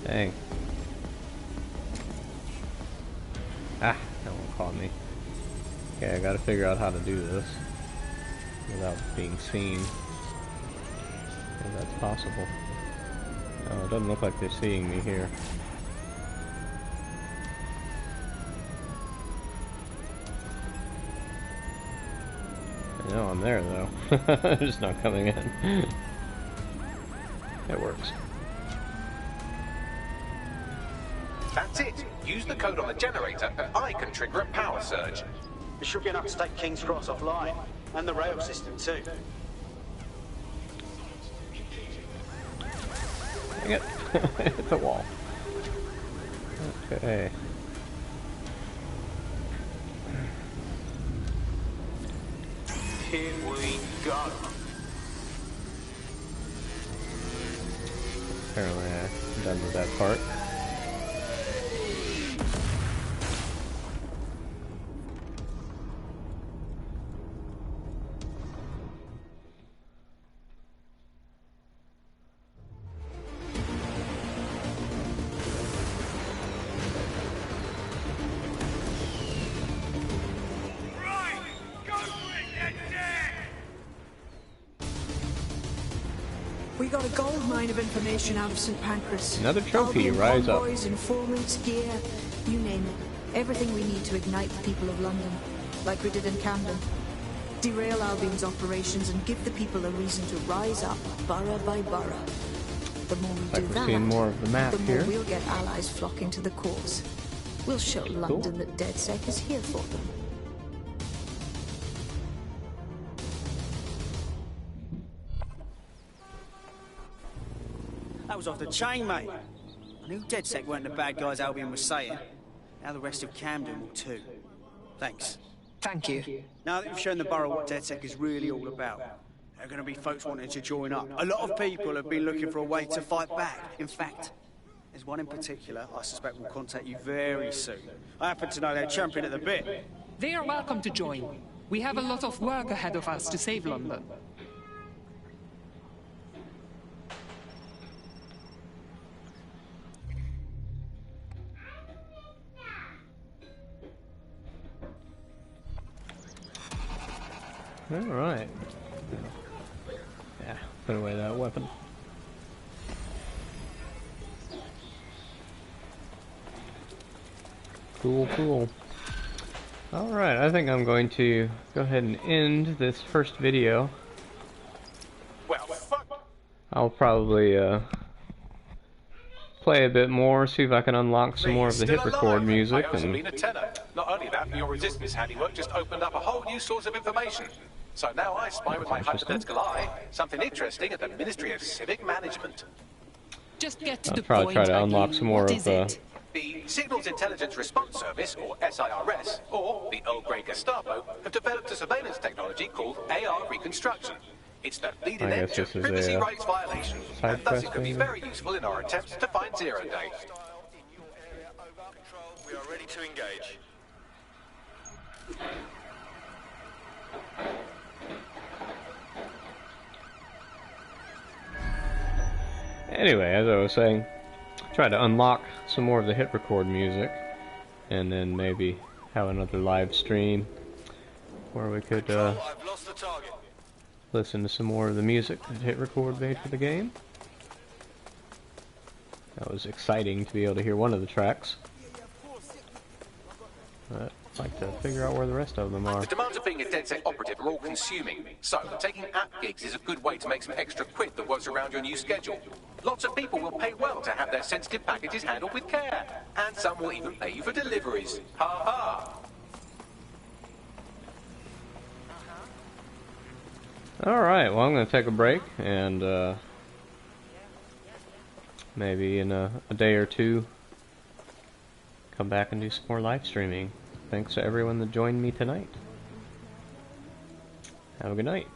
Dang. Ah, that one caught me. Okay, I gotta figure out how to do this without being seen. If that's possible. No, it doesn't look like they're seeing me here. I know I'm there though. They're just not coming in. It works. That's it. Use the code on the generator and I can trigger a power surge. It should be enough to take King's Cross offline. And the rail system too. Dang it. Hit the wall. Okay. Here we go. Apparently I'm done with that part. We got a gold mine of information out of St. Pancras. Another trophy, Albion rise up. convoys, informants, gear, you name it. Everything we need to ignite the people of London, like we did in Camden. Derail Albion's operations and give the people a reason to rise up, borough by borough. The more we do that, seeing more of the map more here. we'll get allies flocking to the cause. We'll show London that DedSec is here for them. That was off the chain, mate. I knew DedSec weren't the bad guys Albion was saying. Now the rest of Camden will too. Thanks. Thank you. Now that you've shown the borough what DedSec is really all about, there are going to be folks wanting to join up. A lot of people have been looking for a way to fight back. In fact, there's one in particular I suspect will contact you very soon. I happen to know they're champing at the bit. They are welcome to join. We have a lot of work ahead of us to save London. Alright. Yeah, put away that weapon. Cool, cool. Alright, I think I'm going to go ahead and end this first video. Well, fuck. I'll probably play a bit more, see if I can unlock some more of the hit record music. I also been a tenor. Not only that, your resistance handiwork just opened up a whole new source of information. So now I spy with my hypothetical eye something interesting at the Ministry of Civic Management. Just get to I'll the probably point. try to unlock some more of The Signals Intelligence Response Service, or SIRS, or the Earl Grey Gestapo, have developed a surveillance technology called AR Reconstruction. It's the leading I edge guess of this is privacy a rights violation, side and thus it quest could be maybe? very useful in our attempts to find Zero Day. We are ready to engage. Anyway, as I was saying, try to unlock some more of the hit record music, and then maybe have another live stream where we could I've lost the target. listen to some more of the music that hit record made for the game. That was exciting to be able to hear one of the tracks. But I'd like to figure out where the rest of them are. The demands of being a DedSec operative are all consuming, so taking app gigs is a good way to make some extra quid that works around your new schedule. Lots of people will pay well to have their sensitive packages handled with care, and some will even pay you for deliveries. Ha ha! Alright, well I'm going to take a break, and maybe in a day or two come back and do some more live streaming. Thanks to everyone that joined me tonight. Have a good night.